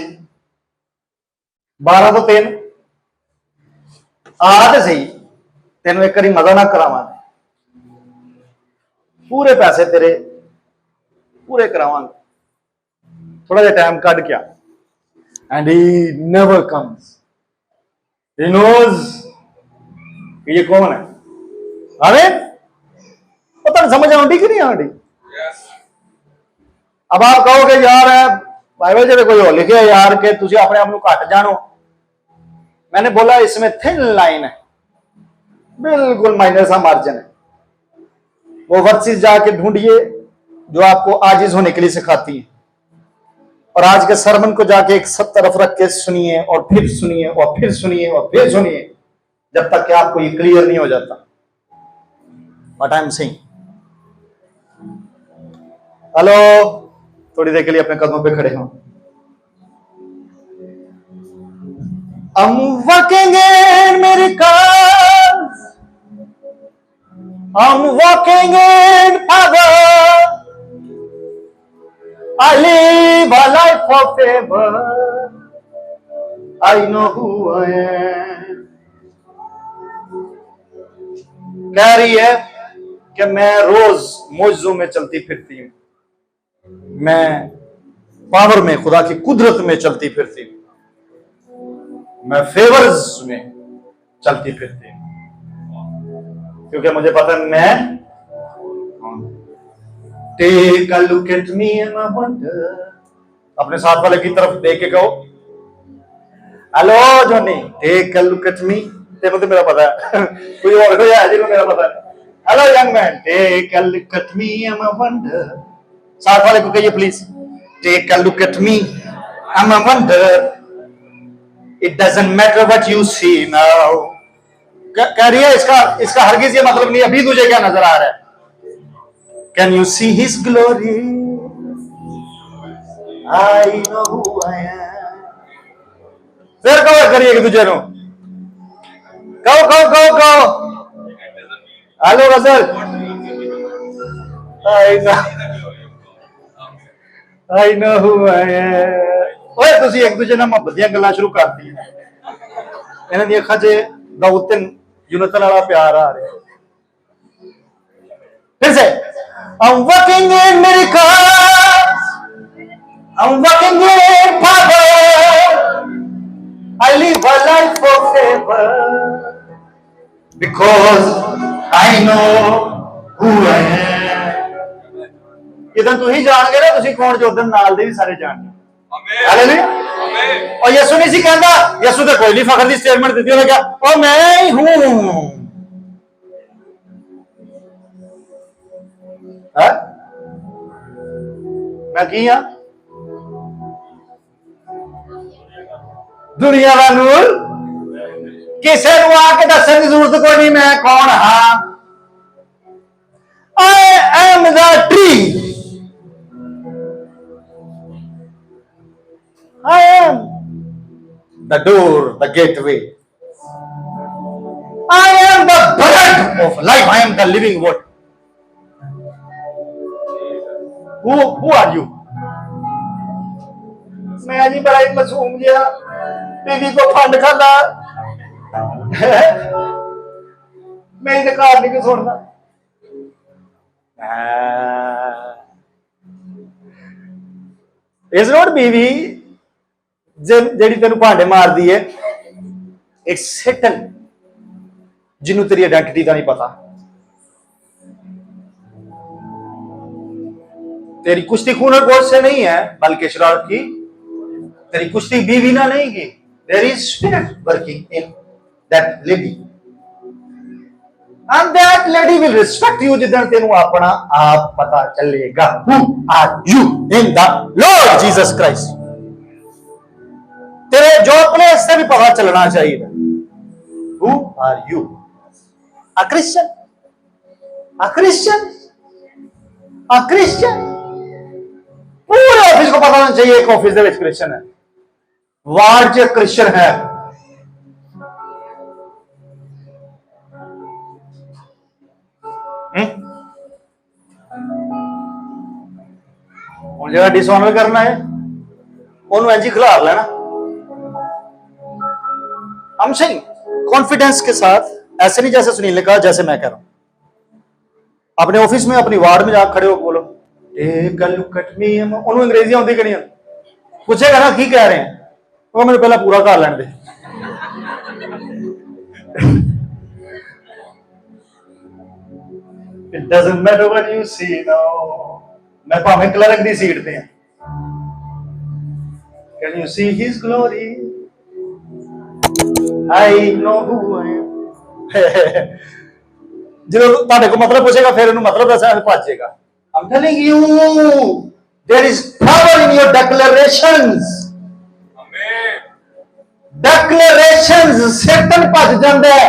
12 तो 3 आते सही, तेन एक बारी मजा ना करावा, पूरे पैसे तेरे पूरे करावांगे, थोड़ा जा टाइम कट क्या। And he never comes, he knows ये कौन है। अरे पता समझ आती कि नहीं आती? अब आप कहोगे यार है बाइबल जब कोई हो लिखे यार के तुझे अपने आप को घट जानो। मैंने बोला इसमें थिन लाइन है, बिल्कुल माइनर सा मार्जिन है। वो वर्सेस जाके ढूंढिए जो आपको आजिज होने के लिए सिखाती है, और आज के सरमन को जाके एक सब तरफ रख के सुनिए और फिर सुनिए और फिर सुनिए और फिर सुनिए, जब तक कि आपको ये क्लियर नहीं हो जाता what I am saying. Hello, थोड़ी देर के लिए अपने कदमों पे खड़े हो। I'm walking in miracles, I'm walking in power, I live a life of favor, I know who I am। कह रही है कि मैं रोज मौजों में चलती फिरती हूं, मैं पावर में, खुदा की कुदरत में चलती फिरती हूं, मैं फेवर्स में चलती फिरती हूं, क्योंकि मुझे पता मैं take a look at me and I wonder. अपने साथ वाले की तरफ देख के कहो, hello Johnny, take a look at me. तेरे तो मेरा पता है, कोई और हो जाए जिन्हों मेरा पता है। Hello young man, take a look at me and I wonder. साथ वाले को कहिए please, take a look at me and I wonder, it doesn't matter what you see now। कह रही है इसका हरगिज ये मतलब नहीं अभी तुझे क्या नजर आ रहा है। Can you see his glory? I know who I am। फिर कहो करिए एक दूसरे को, कहो हेलो गजल, I know who I am। ओए तुसी एक दूसरे ਨਾਲ ਮੁਹੱਬਤ ਦੀਆਂ ਗੱਲਾਂ ਸ਼ੁਰੂ ਕਰਤੀ ਹੈ, ਇਹਨਾਂ ਦੀਆਂ ਅੱਖਾਂ 'ਚ ਦਾਊਦ ਤੇ ਯੂਨਤਨ ਵਾਲਾ ਪਿਆਰ ਆ ਰਿਹਾ। फिर से I'm walking in miracles, I'm walking in power, I live a life of favor, because I know who I am। इधर तू ही जान गए ना तुसी कौन जो उधर नाल दे भी सारे जान गए। हालेलुया। और यीशु नहीं सी कहता, यीशु तो कोई नहीं फखर की स्टेटमेंट दी उन्हें क्या, और मैं ही हूं है? मैं की हां? दुनिया का नूर, किसी को आके दसने की जरूरत कोई नहीं मैं कौन हाँ। I am the tree, I am the door, the gateway, I am the bread of life, I am the living word। Who are you? मैं जी बड़ा ही मासूम गया, बीवी को फंड खाना, मैं इनकार नहीं छोड़ना। इज नॉट बीवी जेडी तेन भांडे मार दी है, इट्स सेटन जिन्हों तेरी आइडेंटिटी का नहीं पता। तेरी कुश्ती खून और गोश्त से नहीं है, बल्कि शरारत की तेरी कुश्ती बीवी ना नहीं की, there is spirit working in that lady and that lady will respect you जिदन तेनू अपना आप पता चलेगा who are you in the lord Jesus Christ. तेरे जो प्लेस से भी पता चलना चाहिए who are you. A Christian, a Christian, a Christian, पूरे ऑफिस को पता होना चाहिए एक ऑफिस दे विच क्रिश्चियन है, वार्ड च क्रिश्चियन है। ਹੁਣ ਜਿਹੜਾ डिसऑनर करना है ਉਹਨੂੰ ਇੰਜ ਹੀ ਖਿਲਾਰ लेना। हम सेइंग कॉन्फिडेंस के साथ, ऐसे नहीं जैसे सुनील ने कहा, जैसे मैं कह रहा हूं। अपने ऑफिस में अपनी वार्ड में जाकर खड़े हो बोलो take a look at me. ਉਹਨੂੰ अंग्रेजी आती कि नहीं पूछेगा ना की कह रहे हैं, वो मैंने पहला पूरा कर लेने दे। It doesn't matter what you see now. मैं भावें क्लर्क दी सीट पे हैं। Can you see his glory? I know who I am. जो ताड़े को मतलब पूछेगा फिर उन्हें मतलब दसा पाजेगा। I'm telling you, there is power in your declarations. Amen. Declarations Satan भज जाता है,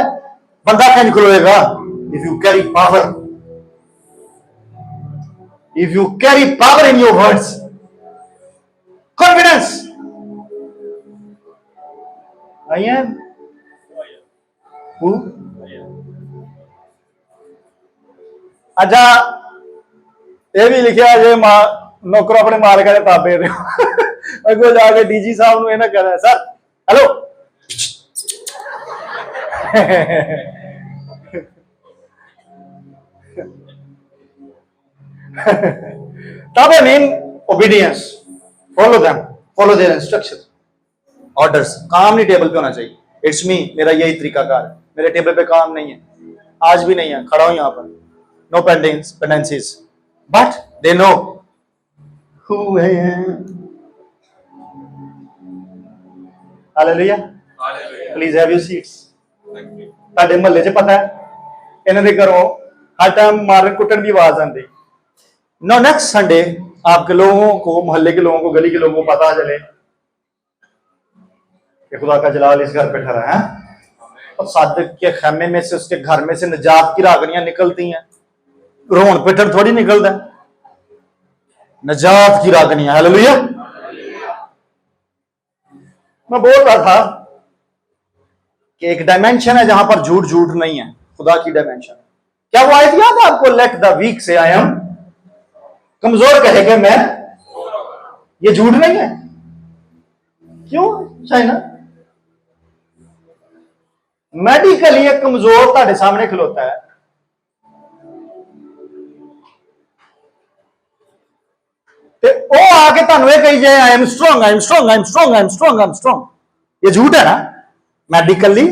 बंदा क्या निकलेगा? If you carry power, if you carry power in your words, confidence. I am who? अच्छा ये भी लिखा जे नौकर अपने मालिक के ताबे दे अगो जाके डीजी साहब नु इन्हें कहना सर हेलो ताबे mean obedience, follow them, follow their instruction, orders. काम नहीं टेबल पे होना चाहिए। इट्स मी, मेरा यही तरीकाकार है। मेरे टेबल पे काम नहीं है, आज भी नहीं है, खड़ा हूं यहां पर। No pendencies, but they know who I am. Hallelujah, please have your seats. ਤੁਹਾਡੇ महल्ले च पता है इन्हां दे घरों हर टाइम मारन कुटन की आवाज आती। नो नेक्स्ट संडे आपके लोगों को, मोहल्ले के लोगों को, गली के लोगों को पता चले कि खुदा का जलाल इस घर पे ठहरा है, और सादिक के खैमे में से, उसके घर में से निजात की रागनियां निकलती हैं। रोन पिटन थोड़ी निकलता है, निजात की रागनियां। हालेलुया। मैं बोल रहा था कि एक डायमेंशन है जहां पर झूठ झूठ नहीं है, खुदा की डायमेंशन। क्या वो आयत याद है आपको? लेट द वीक से आई एम, कमजोर कहेगा मैं, ये झूठ नहीं है। क्यों चाइना मेडिकली एक कमजोर ਤੁਹਾਡੇ सामने खिलोता है, ते ओ आके ਤੁਹਾਨੂੰ ਇਹ कही जाए I am strong, I am strong, I am strong, I am strong, I am strong. ये झूठ है ना medically?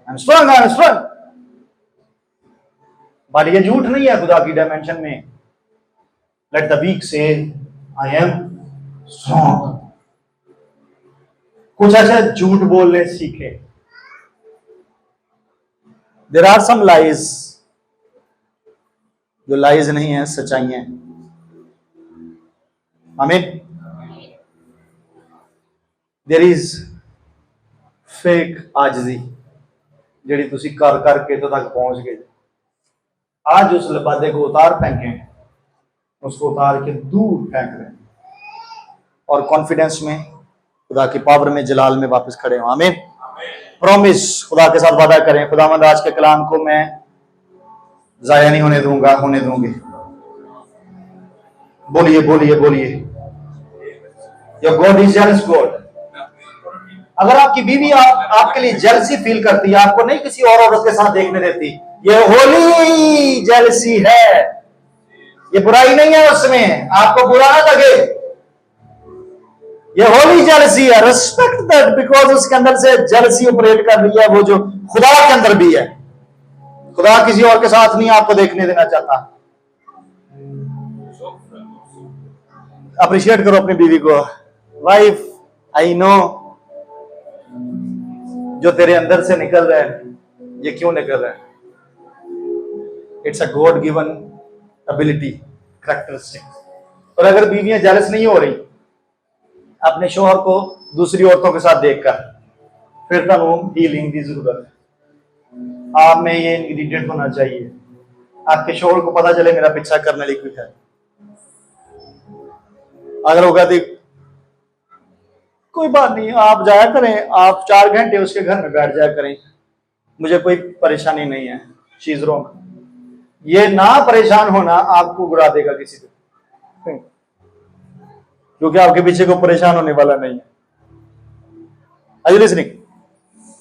I am strong, I am strong, but ये झूठ नहीं है खुदा की डायमेंशन में। लेट द वीक से आई एम स्ट्रांग। कुछ ऐसे झूठ बोलने सीखे। देयर आर सम लाइज, जो लाइज नहीं है, सच्चाइयां। आमीन। देयर इज फेक आजजी जिहड़ी तुसी कर करके तो तक पहुंच गए। आज उस लिबादे को उतार फेंके, उसको उतार के दूर फेंक रहे और कॉन्फिडेंस में, खुदा की पावर में, जलाल में वापस खड़े हो। आमीन। प्रॉमिस खुदा के साथ वादा करें, खुदावंद आज के कलाम को मैं जाया नहीं होने दूंगा, होने दूंगी। बोलिए बोलिए बोलिए। Your God is jealous God. अगर आपकी बीवी आपके लिए जेलसी फील करती है, आपको नहीं किसी और औरत के साथ देखने देती, ये होली जेलसी है, ये बुराई नहीं है उसमें, आपको बुरा ना लगे, ये होली जेलसी है। रिस्पेक्ट दैट, बिकॉज उसके अंदर से जेलसी ऑपरेट कर रही है, वो जो खुदा के अंदर भी है। खुदा किसी और के साथ नहीं आपको देखने देना चाहता। अप्रिशिएट करो अपनी बीवी को। वाइफ, आई नो जो तेरे अंदर से निकल रहा है, ये क्यों निकल रहा है? It's a God given ability, characteristic. और अगर बीवियां जेलस नहीं हो रही अपने शोहर को दूसरी औरतों के साथ देखकर, फिर तब हीलिंग की जरूरत है। आप में ये इंग्रेडिएंट होना चाहिए, आपके शोहर को पता चले मेरा पीछा करने वाली कोई है। अगर वो कहती कोई बात नहीं, आप जाया करें, आप 4 घंटे उसके घर में बैठ जाया करें, मुझे कोई परेशानी नहीं है, शी इज रॉन्ग। ये ना परेशान होना आपको गुड़ा देगा किसी को, क्योंकि आपके पीछे को परेशान होने वाला नहीं है। Are you listening?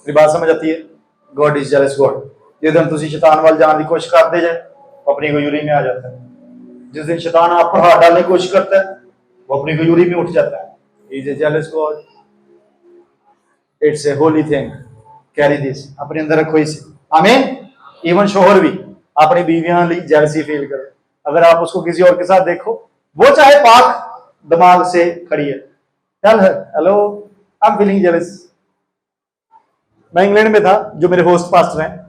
मेरी बात समझ आती है? God is jealous God. जिस दिन तुम शैतान वाल जाने की कोशिश करते जाए, अपनी गयूरी में आ जाता है। जिस दिन शैतान आप पर हाथ डालने की कोशिश करता है, वो अपनी गयूरी में उठ जाता है। Is a jealous God. It's a holy thing, carry this, अपने अंदर रखो इसे। आमीन। इवन शोहर भी अपनी बीवियां ली जेलसी फील करे। अगर आप उसको किसी और के साथ देखो, वो चाहे पाक दिमाग से खड़ी है, tell her hello I am feeling jealous. मैं इंग्लैंड में था, जो मेरे होस्ट पास्टर हैं,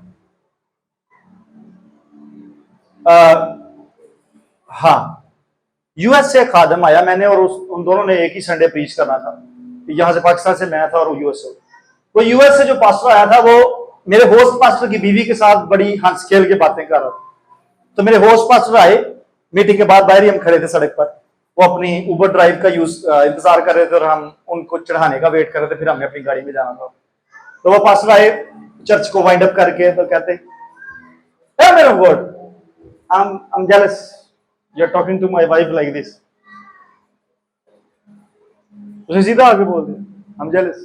हाँ, यूएस से खादम आया, मैंने और उन दोनों ने एक ही संडे प्रीच करना था। यहां से पाकिस्तान से मैं था और यूएस से। वो यूएस से जो पास्टर आया था, वो मेरे होस्ट पास्टर की बीवी के साथ बड़ी हंस खेल के बातें कर रहा था। तो मेरे होस्ट पास्टर आए, मीटिंग के बाद बाहर ही हम खड़े थे सड़क पर, वो अपनी उबर ड्राइव का इंतजार कर रहे थे और हम उनको चढ़ाने का वेट कर रहे थे, फिर हमें अपनी गाड़ी में जाना था। तो वो पास्टर आए चर्च को वाइंड अप करके, तो कहते hey man of God, I'm jealous you're talking to my wife like this। उसने सीधा आके बोल दिया I'm jealous।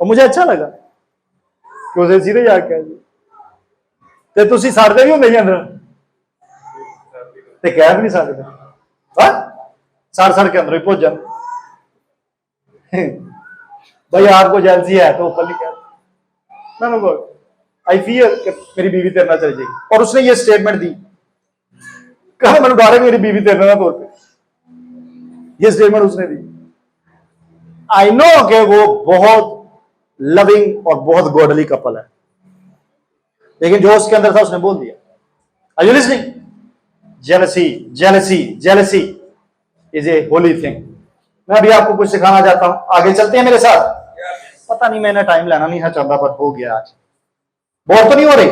और मुझे अच्छा लगा कि उसे सीधे जाके कह दिया ਤੇ ਤੁਸੀਂ ਸਾੜਦੇ ਵੀ ਹੁੰਦੇ ਜੀ ਅੰਦਰ ਤੇ ਕਹਿ ਵੀ ਨਹੀਂ ਸਕਦੇ, ਹਾਂ साड़ के अंदर ही पहुंच जाते। भाई आपको जेलसी है तो ऊपर नहीं कहते ना, आई फील कि मेरी बीवी तेरे ना चल जाएगी। और उसने ये स्टेटमेंट दी, कहा मैंने डर है मेरी बीवी तेरे ना तौर पे, ये स्टेटमेंट उसने दी। आई नो कि वो बहुत लविंग और बहुत गॉडली कपल है, लेकिन जो उसके अंदर था उसने बोल दिया। Are you listening? Jealousy jealousy jealousy is a holy thing. मैं अभी आपको कुछ सिखाना चाहता हूं, आगे चलते हैं मेरे साथ। पता नहीं मैंने टाइम लेना नहीं है चाहता, पर हो गया आज। बोर तो नहीं हो रही?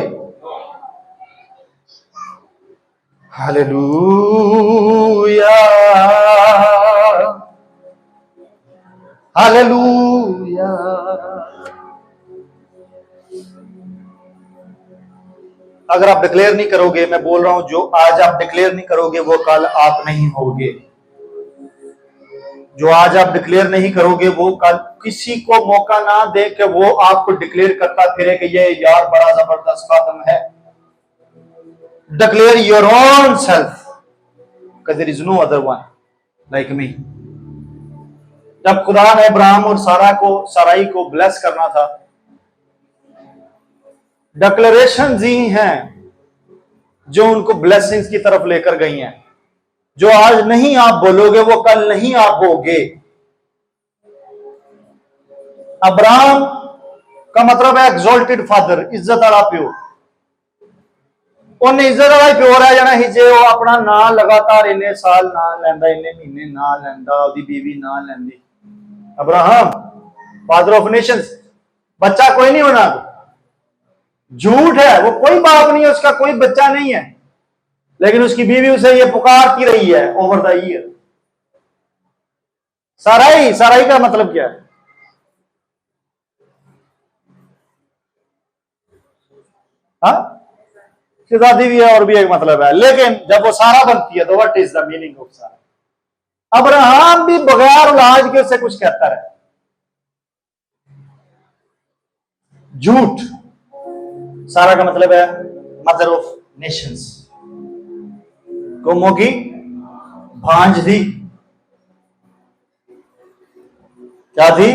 Hallelujah hallelujah. अगर आप डिक्लेयर नहीं करोगे, मैं बोल रहा हूं, जो आज आप डिक्लेयर नहीं करोगे वो कल आप नहीं होगे। जो आज आप डिक्लेयर नहीं करोगे वो कल किसी को मौका ना दे कि वो आपको डिक्लेयर करता फिरे कि ये यार बड़ा जबरदस्त कदम है। Declare your own self, because there is no other one like me। जब खुदा ने अब्राहम और साराई को ब्लेस करना था, डिक्लेरेशन ही हैं जो उनको ब्लेसिंग्स की तरफ लेकर गई हैं। जो आज नहीं आप बोलोगे वो कल नहीं आप होगे। अब्राहम का मतलब है एग्जॉल्टेड फादर, इज्जत वाला प्यो। उन्हें इज्जत वाला प्यो रह जाना ही जे वो अपना ना लगातार इन्ने साल ना लैंदा, इन्ने महीने ना लैंदा, ओदी बीवी ना लैंदी। अब्राहम फादर ऑफ नेशंस, बच्चा कोई नहीं होना, झूठ है, वो कोई बाप नहीं है, उसका कोई बच्चा नहीं है, लेकिन उसकी बीवी उसे ये पुकारती रही है ओवर द ईयर। साराई का मतलब क्या है? हाँ, शहजादी भी है और भी एक मतलब है, लेकिन जब वो सारा बनती है तो what is the meaning of सारा? अब्राहम भी बगैर औलाद के उससे कुछ कहता है, झूठ। सारा का मतलब है मदर ऑफ नेशंस, कौमों की भांज थी। क्या थी?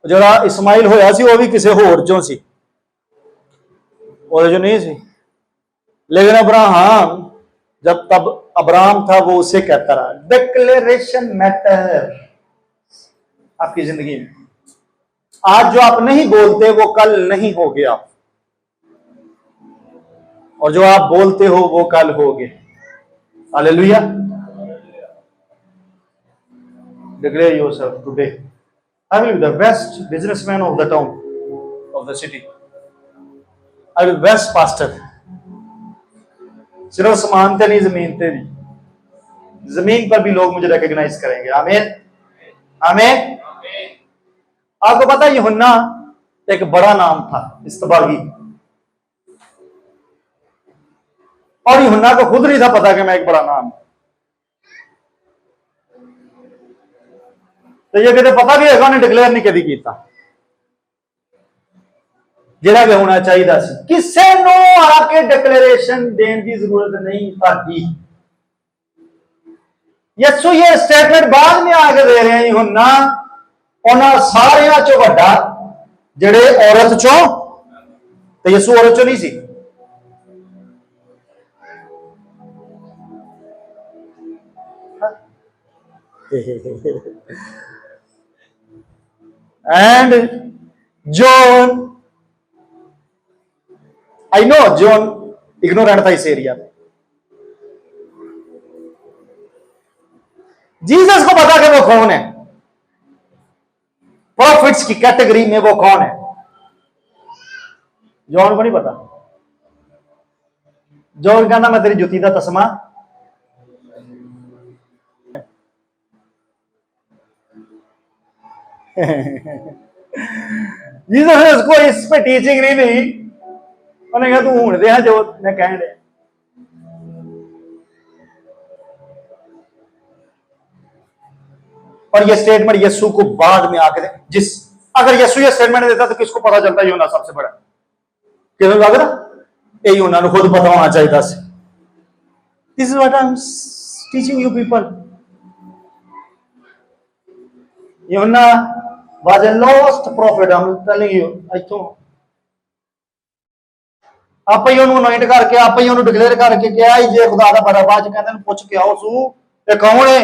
जरा इस्माइल होया सी वो भी किसी होर चों सी, वो जो नहीं सी। लेकिन अब्राहम जब तब अब्राहम था वो उसे कहता रहा। डिक्लेरेशन मैटर आपकी जिंदगी में। आज जो आप नहीं बोलते वो कल नहीं हो गया, और जो आप बोलते हो वो कल हो गए। Hallelujah. Declare yourself today. I will be the best businessman of the town, of the city. I will be best pastor. सिर्फ आसमान पे नहीं, जमीन पे भी, जमीन पर भी लोग मुझे रिकॉग्नाइज करेंगे। आमीन आमीन। आपको पता है यूहन्ना एक बड़ा नाम था, इस्तबागी, और यूहन्ना को खुद नहीं था पता कि मैं एक बड़ा नाम। तो ये कहते पता भी है, उन्हें डिक्लेयर नहीं कभी किया जिहड़ा भी होना चाहिए सी। किसी नू आके डिक्लेरेशन देने की जरूरत नहीं थी। यसू ये स्टेटमेंट बाद में आके दे रहे हैं यूहन्ना उन्हां सारियां चों वड्डा जिहड़े औरत चों, ते यसू औरत चों नहीं सी। And John, I know John ignorant था इस एरिया में। जीसस को पता कि वो कौन है, प्रॉफिट्स की कैटेगरी में वो कौन है। जॉन को नहीं पता। जॉन कहना मैं तेरी जुती दा तस्मा जीसस ने उसको इस पे टीचिंग नहीं दी। उन्हें कहा तू हूं दे जो मैं कह रहा। और ये स्टेटमेंट यीशु को बाद में आके जिस अगर यीशु ये स्टेटमेंट देता तो किसको पता चलता यूहन्ना सबसे बड़ा किसको लग रहा ये यूहन्ना को खुद पता होना चाहिए था। This is what I am teaching you people. यूहन्ना was a lost prophet, I'm telling you। इथों आप ही ਉਹਨੂੰ ਅਨੋਇੰਟ ਕਰਕੇ आप ही ਉਹਨੂੰ ਡਿਕਲੇਅਰ ਕਰਕੇ ਕਿਹਾ ਜੇ ਖੁਦਾ ਦਾ ਬੜਾ ਬਾਅਦ ਕਹਿੰਦੇ ਨੇ ਪੁੱਛ ਕੇ ਆਓ ਸੂ ਇਹ ਕੌਣ ਹੈ,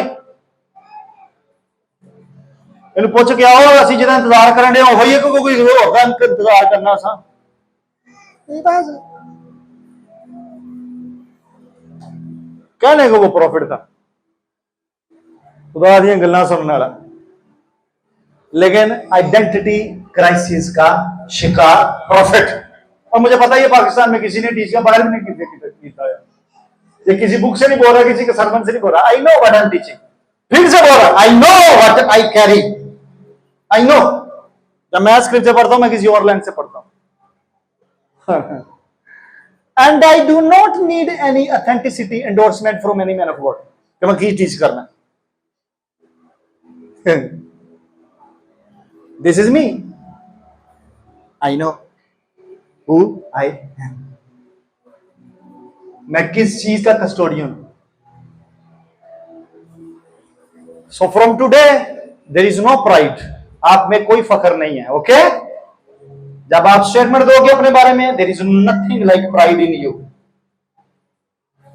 ਇਹਨੂੰ ਪੁੱਛ ਕੇ ਆਓ ਅਸੀਂ ਜਿਹਦਾ ਇੰਤਜ਼ਾਰ ਕਰਨ ਦੇ ਉਹ ਹੀ ਕੋਈ ਹੋਰ ਦਾ ਇੰਤਜ਼ਾਰ ਕਰਨਾ ਸਾਂ। ਇਹ ਬਸ कहने को वो प्रॉफिट था, खुदा दी गल्लां सुनने वाला, लेकिन आइडेंटिटी क्राइसिस का शिकार प्रॉफिट। और मुझे पता है ये पाकिस्तान में किसी ने टीच का बाहर भी नहीं किया है, ये किसी बुक से नहीं बोल रहा, किसी के सरमन से नहीं बोल रहा। I know what I am teaching, फिर से बोल रहा, I know what I carry, I know. जब मैं स्क्रिप्चर पढ़ता हूं मैं किसी और लाइन से पढ़ता हूं। And I do not need any authenticity endorsement from any man of God कि मैं की टीच करना। This is me. I know who I am. मैं किस चीज का custodian. So from today there is no pride. आप में कोई फखर नहीं है। ओके जब आप स्टेटमेंट दोगे अपने बारे में, there is nothing like pride in you.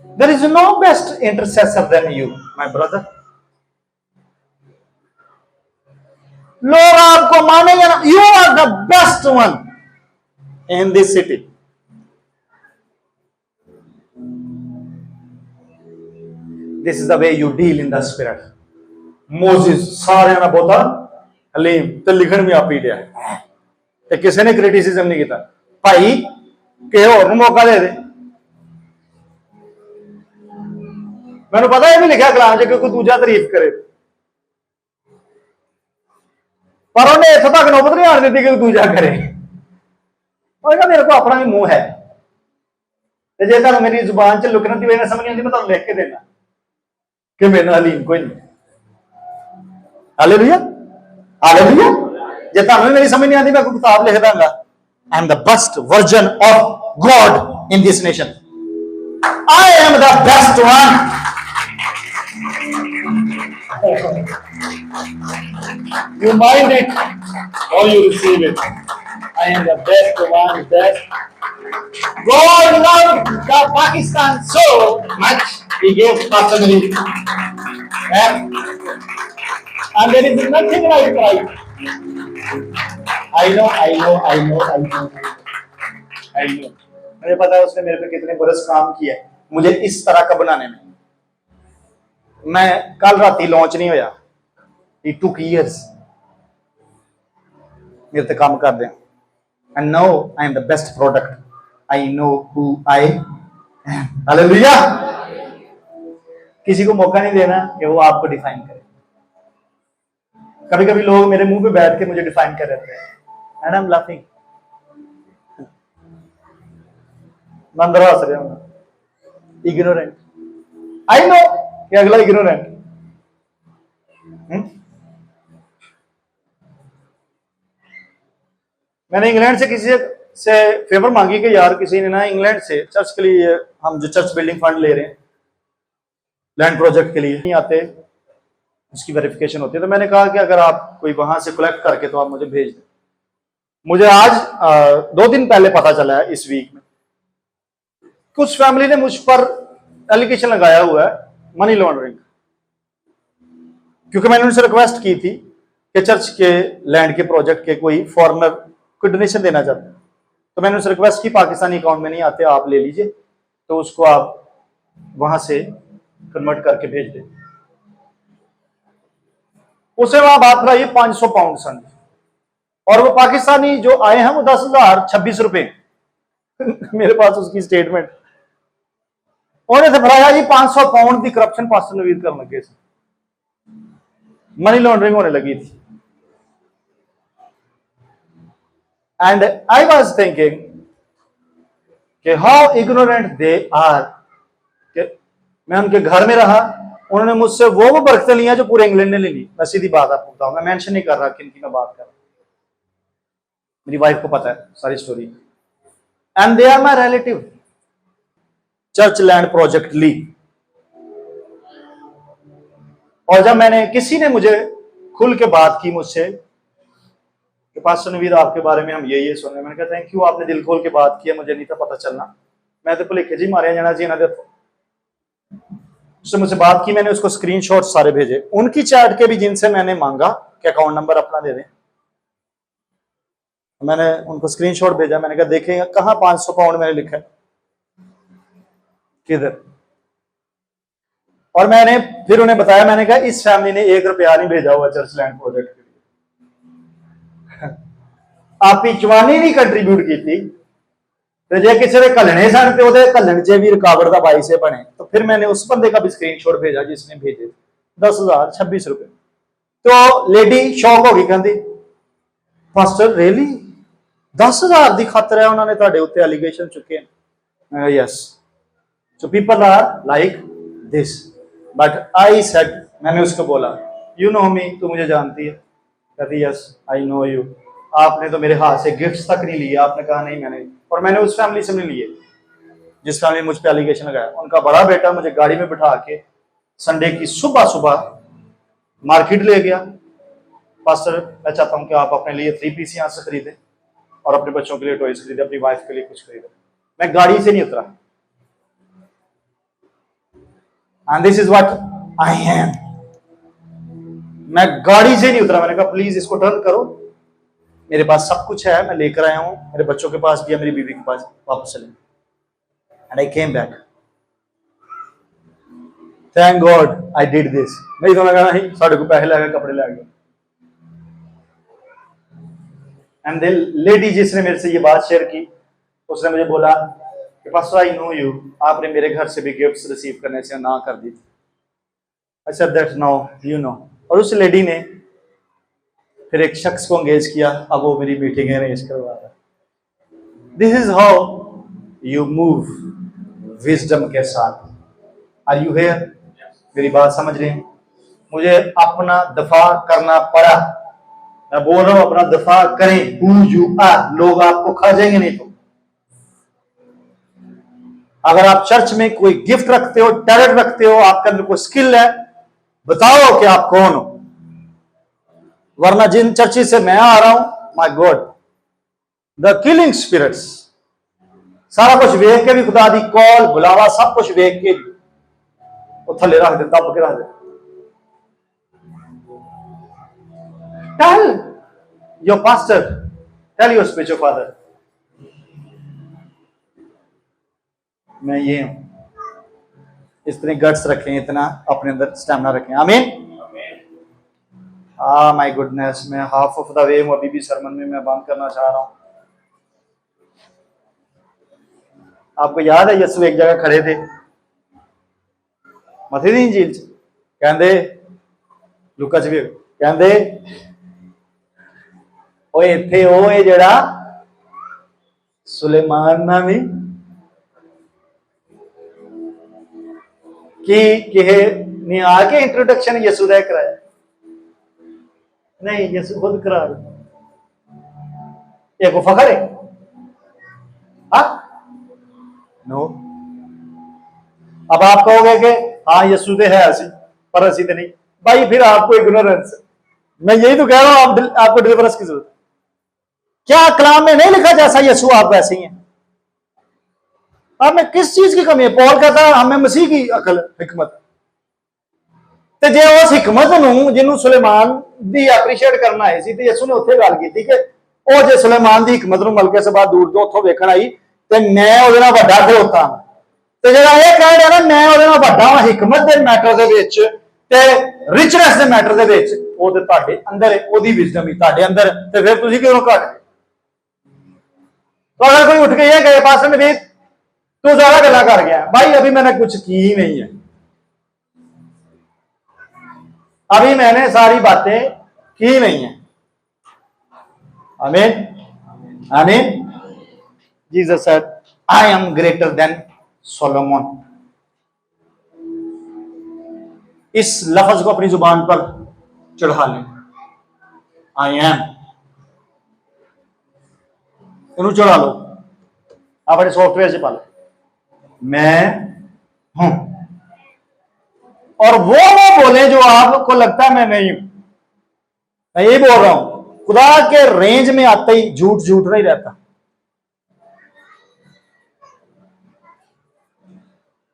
There is no best intercessor than you, my brother. लोग आपको मानेंगे ना, you are the best one in this city. This is the way you deal in the spirit. Moses सारे ना बोता हलीम तो लिखण भी आप ही दिया ते किसी ने क्रिटिसिज्म नहीं किया भाई कि और मौका दे दे। मैंने पता है भी लिखा कलाम च कोई दूजा तारीफ करे, पर उन्हें इतों तक नौबत नहीं आने दी कि दूजा करे। मेरे को अपना भी मुंह है, जे तुम मेरी जुबान च लुकने की वजह समझ नहीं आती, मैं तुम लिख के देना कि मेरे हलीम कोई नहीं। Hallelujah hallelujah. जे तुम मेरी समझ नहीं आती मैं कोई किताब लिख दूंगा, आई am the best version of God in this nation. I am the best one. You mind it or you receive it. I am the best one, best God loved the Pakistan so much, He gave Pastor Naveed. And there is nothing like pride. I know. मुझे पता है उसने मेरे पे कितने बरस काम किया है मुझे इस तरह का बनाने में। मैं कल राती लॉन्च नहीं होया, It took years मेरे ते काम कर दें, and now I am the best product. I know who I am. Hallelujah. किसी को मौका नहीं देना कि वो आपको डिफाइन करे। कभी कभी लोग मेरे मुंह पे बैठ के मुझे डिफाइन कर रहे हैं, एंड आई एम लाफिंग। मैं अंदर हंस रहा हूं, इग्नोरेंट। आई नो कि अगला इग्नोरेंट। मैंने इंग्लैंड से किसी से फेवर मांगी कि यार किसी ने ना इंग्लैंड से चर्च के लिए, हम जो चर्च बिल्डिंग फंड ले रहे हैं लैंड प्रोजेक्ट के लिए, नहीं आते, उसकी वेरिफिकेशन होती है। तो मैंने कहा कि अगर आप कोई वहां से कलेक्ट करके तो आप मुझे भेज दें। मुझे आज 2 दिन पहले पता चला है इस वीक में, कुछ फैमिली ने मुझ पर एलिगेशन लगाया हुआ है मनी लॉन्ड्रिंग, क्योंकि मैंने उनसे रिक्वेस्ट की थी कि चर्च के लैंड के प्रोजेक्ट के कोई फॉरेनर कोई डोनेशन देना चाहते हैं। तो मैंने उनसे रिक्वेस्ट की पाकिस्तानी अकाउंट में नहीं आते, आप ले लीजिए, तो उसको आप वहां से कन्वर्ट करके भेज दें। उसे वहां बात रही 500 पाउंड सन, और वो पाकिस्तानी जो आए हैं वो 10,026 रुपए मेरे पास उसकी स्टेटमेंट। उन्हें तो भराया जी 500 पाउंड की करप्शन पास्टर नवीद करने लगे, मनी लॉन्ड्रिंग होने लगी थी। एंड आई वॉज थिंकिंग कि हाउ इग्नोरेंट दे आर। मैं उनके घर में रहा, उन्होंने मुझसे वो बरकतें लिया जो पूरे इंग्लैंड ने ले ली। मैं सीधी बात आपको बताऊं, मैं मेंशन नहीं कर रहा किन की मैं बात कर रहा हूं, मेरी वाइफ को पता है सारी story. And they are my relative. Church land project ली, और जब मैंने, किसी ने मुझे खुल के बात की मुझसे कि पास्टर नवीद आपके बारे में हम ये सुने, मैंने कहा थैंक यू, आपने दिल खोल के बात की है, मुझे नहीं था पता चलना, मैं तो भुलेखे जी मारे जाना जी ना। उससे मुझसे बात की, मैंने उसको स्क्रीनशॉट सारे भेजे, उनकी चैट के भी जिनसे मैंने मांगा कि अकाउंट नंबर अपना दे दें, मैंने उनको स्क्रीनशॉट भेजा। मैंने कहा देखेंगे कहां 500 पाउंड मैंने लिखा है, किधर। और मैंने फिर उन्हें बताया, मैंने कहा इस फैमिली ने 1 रुपया नहीं भेजा हुआ चर्च लैंड प्रोजेक्ट के लिए, आप चवानी नहीं कंट्रीब्यूट की थी, तो जे किसी ने घलने सन तो घलन च भी रुकावट का बाई से बने। तो फिर मैंने उस बंदे का भी स्क्रीनशॉट भेजा जिसने भेजे 10,026 रुपए। तो लेडी शॉक हो गई, कहती पास्टर रियली 10,000 की खातर है उन्होंने तुहाडे उत्ते एलिगेशन चुके हैं। Yes, so people are like this, but I said, मैंने उसको बोला यू नो मी, तू मुझे जानती है। कहती यस आई नो यू, आपने तो मेरे हाथ से गिफ्ट्स तक नहीं लिए। आपने कहा नहीं मैंने, और मैंने उस फैमिली से नहीं लिए जिस फैमिली मुझ पे एलिगेशन लगाया। उनका बड़ा बेटा मुझे गाड़ी में बिठा के संडे की सुबह सुबह मार्केट ले गया, पास्टर मैं चाहता हूं कि आप अपने लिए 3 पीस यहां से खरीदें और अपने बच्चों के लिए टॉयज खरीदे, अपनी वाइफ के लिए कुछ खरीदे। मैं गाड़ी से नहीं उतरा, and this is what I am. मैं गाड़ी से नहीं उतरा, मैंने कहा प्लीज इसको टर्न करो, मेरे पास सब कुछ है, मैं लेकर आया हूं, मेरे बच्चों के पास भी है, मेरी बीवी के पास, वापस चले। And I came back, thank God I did this. नहीं तो लगा नहीं साढ़े को पैसे लगे, कपड़े ले गए। एंड द लेडी जिसने मेरे से ये बात शेयर की, उसने मुझे बोला कि पास्टर आई नो यू, आपने मेरे घर से भी गिफ्ट्स रिसीव करने से ना कर दी थी। I said that no you know. और उस लेडी ने फिर एक शख्स को एंगेज किया, अब वो मेरी मीटिंग अरेंज करवा रहा है। This is how you move wisdom के साथ। Are you here? मेरी बात समझ रहे हैं? मुझे अपना दफा करना पड़ा, मैं बोल रहा हूं अपना दफा करें। हु यू आर, लोग आपको खा जाएंगे नहीं तो। अगर आप चर्च में कोई गिफ्ट रखते हो, टैलेंट रखते हो, आपके अंदर कोई स्किल है, बताओ कि आप कौन हो। वरना जिन चर्ची से मैं आ रहा हूं, my God, the killing spirits सारा कुछ वेख के भी खुदा दी कॉल बुलावा सब कुछ वेख के वो थले रख दे, दब के रख दे। Tell your pastor, tell your spiritual father, मैं ये हूं। इतने गट्स रखें, इतना अपने अंदर स्टैमिना रखें। आमीन। माय गुडनेस, मैं हाफ ऑफ द वे हूं, अभी भी सरमन में मैं बंद करना चाह रहा हूं। आपको याद है यीशु एक जगह खड़े थे मथी दी इंजील च, कहंदे लूका च भी कहंदे ओए इत्थे ओ है जेड़ा सुलेमान ना भी कि किहे ने आके इंट्रोडक्शन यीशु दा कराया, नहीं यीशु खुद करा रहे। ये को फखर है? हाँ नो। अब आप कहोगे कि हाँ यीशु तो है ऐसी, पर ऐसी तो नहीं भाई, फिर आपको इग्नोरेंस। मैं यही तो कह रहा हूं, आपको डिलीवरेंस की जरूरत। क्या कलाम में नहीं लिखा जैसा यीशु आप वैसे ही हैं? हमें किस चीज की कमी है? पौल कहता है हमें मसीह की अकल हिकमत, ਤੇ ਜੇ ਉਸ हिकमत ਨੂੰ ਜਿਹਨੂੰ ਸੁਲੇਮਾਨ ਦੀ ਐਪਰੀਸ਼ੀਏਟ ਕਰਨਾ ਹੈ ਸੀ, ਤੇ ਯਿਸੂ ਨੇ ਉੱਥੇ ਗੱਲ ਕੀਤੀ ਕਿ ਉਹ ਜੇ ਸੁਲੇਮਾਨ ਦੀ हिकमत ਨੂੰ ਮਲਕੇ ਸਭਾ ਦੂਰ ਤੋਂ ਉੱਥੋਂ ਵੇਖਣ ਆਈ ਤੇ ਮੈਂ ਉਹਦੇ ਨਾਲ ਵੱਡਾ ਖਲੋਤਾ, ਤੇ ਜਿਹੜਾ ਇਹ ਕਹਿ ਰਿਹਾ ਨਾ ਮੈਂ ਉਹਦੇ ਨਾਲ ਵੱਡਾ ਹਾਂ हिकमत ਦੇ ਮੈਟਰ ਦੇ ਵਿੱਚ ਤੇ ਰਿਚਨੈਸ ਦੇ ਮੈਟਰ ਦੇ ਵਿੱਚ, ਉਹ ਤੇ ਤੁਹਾਡੇ ਅੰਦਰ ਹੈ, ਉਹਦੀ ਵਿਜ਼ਡਮ ਹੀ ਤੁਹਾਡੇ ਅੰਦਰ, ਤੇ ਫਿਰ ਤੁਸੀਂ ਕਿਉਂ ਘੱਟ ਗਏ? तो अगर कोई उठ के ये कहे पास्टर नबी तू ज्यादा गला कर गया, भाई अभी मैंने कुछ की ही नहीं है, अभी मैंने सारी बातें की नहीं है। आमीन आमीन। Jesus said I am greater than Solomon. इस लफ्ज को अपनी जुबान पर चढ़ा लें, आई एम, इन्हों चढ़ा लो, अपने सॉफ्टवेयर से पा लो, मैं हूं। और वो बोले जो आपको लगता है मैं नहीं हूं। मैं ये बोल रहा हूं, खुदा के रेंज में आते ही झूठ झूठ नहीं रहता।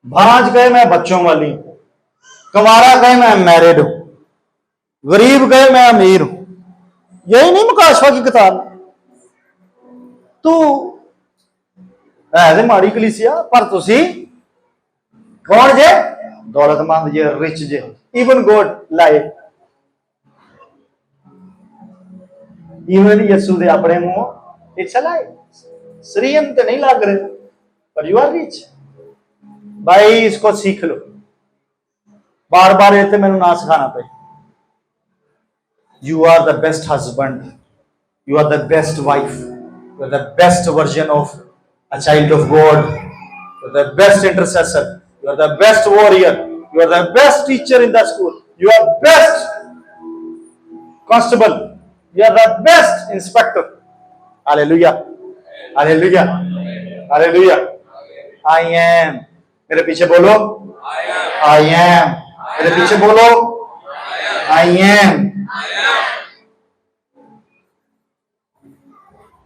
भांज कहे मैं बच्चों वाली, कंवारा कहे मैं मैरिड हूं, गरीब कहे मैं अमीर हूं, यही नहीं मुकाशवा की किताब। तू है माड़ी कलीसिया पर तुसी कौन जे? दौलतमंद जे, रिच जे, इवन गॉड लाए, इवन यीशु दे अपने मुंह इट्स अ लाई। श्रीयन तो नहीं लग रहे पर यू आर रिच। भाई इसको सीख लो, बार बार ये मैंने ना सिखाना पे। You are the best husband, you are the best wife, you are the best version of a child of God, you are the best intercessor, you are the best warrior, you are the best teacher in the school, you are best constable, you are the best inspector. Hallelujah, hallelujah, hallelujah. I am, मेरे पीछे बोलो I am, मेरे पीछे बोलो I am.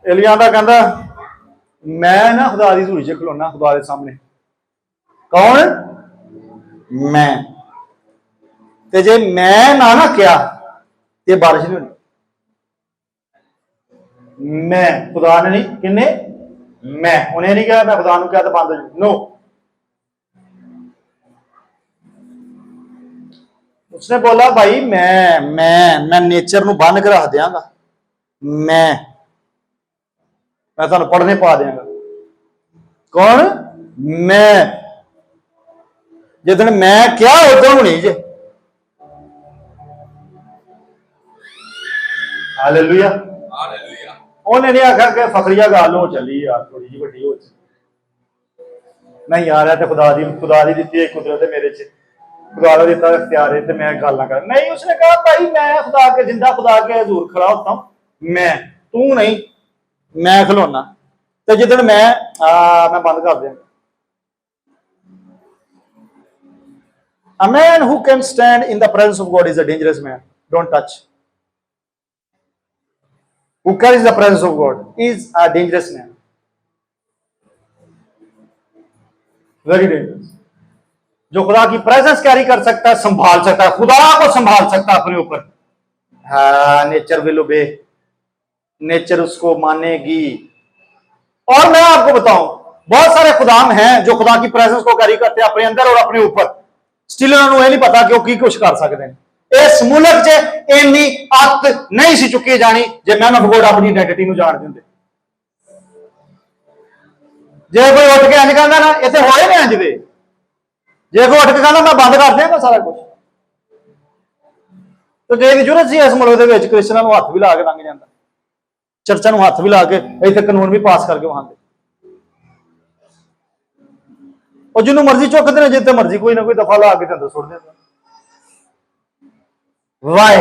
Elia दा कहंदा मैं ना खुदा दी धूड़ी च खलोना, खुदा दे सामने। कौन? मैं। ते जे मैं ना किया ते बारिश नहीं होनी। मैं, खुदा ने नहीं, किन्ने? मैं। उन्हें नहीं कहा मैं खुदा ने कहा तो बंद हो जाए, नो। उसने बोला भाई मैं नेचर नू बंद करा देंगा, मैं तुहानू पढ़ने पा देंगा। कौन? मैं। जिदन मैं क्या उदन होनी जे। हालेलुया। उन्हें नहीं आखा कि फखरिया गल हो चली यार, थोड़ी जी वड्डी हो नहीं यार, है तो खुदा दी दी कुदरत है मेरे च, खुदा का दिता इख्तियार है, तो मैं गल ना कर। नहीं, उसने कहा भाई मैं खुदा के जिंदा खुदा के हजूर खड़ा होता हूं, मैं, तू नहीं, मैं खिलौना। तो जिदन मैं बंद कर दिया। A man who can stand in the presence of God is a dangerous man. Don't touch. Who carries the presence of God is a dangerous man. Very dangerous. जो खुदा की प्रेजेंस कैरी कर सकता है, संभाल सकता है, खुदा को संभाल सकता है अपने ऊपर, हाँ, नेचर विल ओबे, नेचर उसको मानेगी। और मैं आपको बताऊं, बहुत सारे खुदाम हैं जो खुदा की प्रेजेंस को कैरी करते हैं अपने अंदर और अपने ऊपर, स्टिल उन्होंने ये नहीं पता कि वो की कुछ कर सकते हैं। इस मुल्क च इन्नी अत नहीं सी चुकी जानी जे मैन ऑफ गॉड अपनी आइडेंटिटी ਨੂੰ ਜਾਣ ਦਿੰਦੇ। ਜੇ ਕੋਈ ਉੱਠ ਕੇ ਇੰਜ ਕਹਿੰਦਾ ਨਾ, ਇੱਥੇ ਹੋਏ ਨੇ ਇੰਜ ਦੇ, ਜੇ ਕੋਈ ਉੱਠ ਕੇ ਕਹਿੰਦਾ ਮੈਂ ਬੰਦ ਕਰ ਦਿਆਂਗਾ ਸਾਰਾ ਕੁਝ, तो ਜੇ ਦੀ ਜ਼ਰੂਰਤ ਸੀ ਇਸ ਮੁਲਕ ਦੇ ਵਿੱਚ ਕ੍ਰਿਸਚਨਾਂ ਨੂੰ ਹੱਥ ਵੀ ਲਾ ਕੇ ਲੰਘ ਜਾਂਦਾ, ਚਰਚਾਂ ਨੂੰ ਹੱਥ ਵੀ ਲਾ ਕੇ ਇੱਥੇ ਕਾਨੂੰਨ ਵੀ ਪਾਸ ਕਰਕੇ ਵਹਾਂਦੇ, और जिन्हों मर्जी चुकते हैं जितने मर्जी कोई ना कोई दफा ला के अंदर सुट देता। वाय?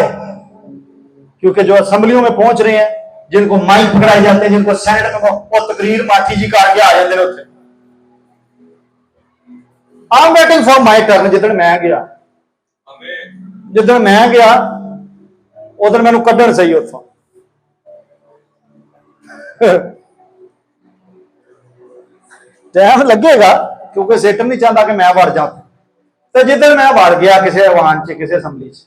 क्योंकि जो असेंबलियों में पहुंच रहे हैं, जिनको माइक पकड़ाए जाते हैं, जिनको सेनेट में वो तकरीर माठी जी करके आ जाते हैं, I am waiting for my turn. जिदन मैं गया उधर मैनू कढ़न सही उथों टाइम लगेगा, क्योंकि सेटन नहीं चाहता कि मैं वड़ जाऊं। तो जिधर मैं वड़ गया किसी आह्वान च, किसी असैम्बली च,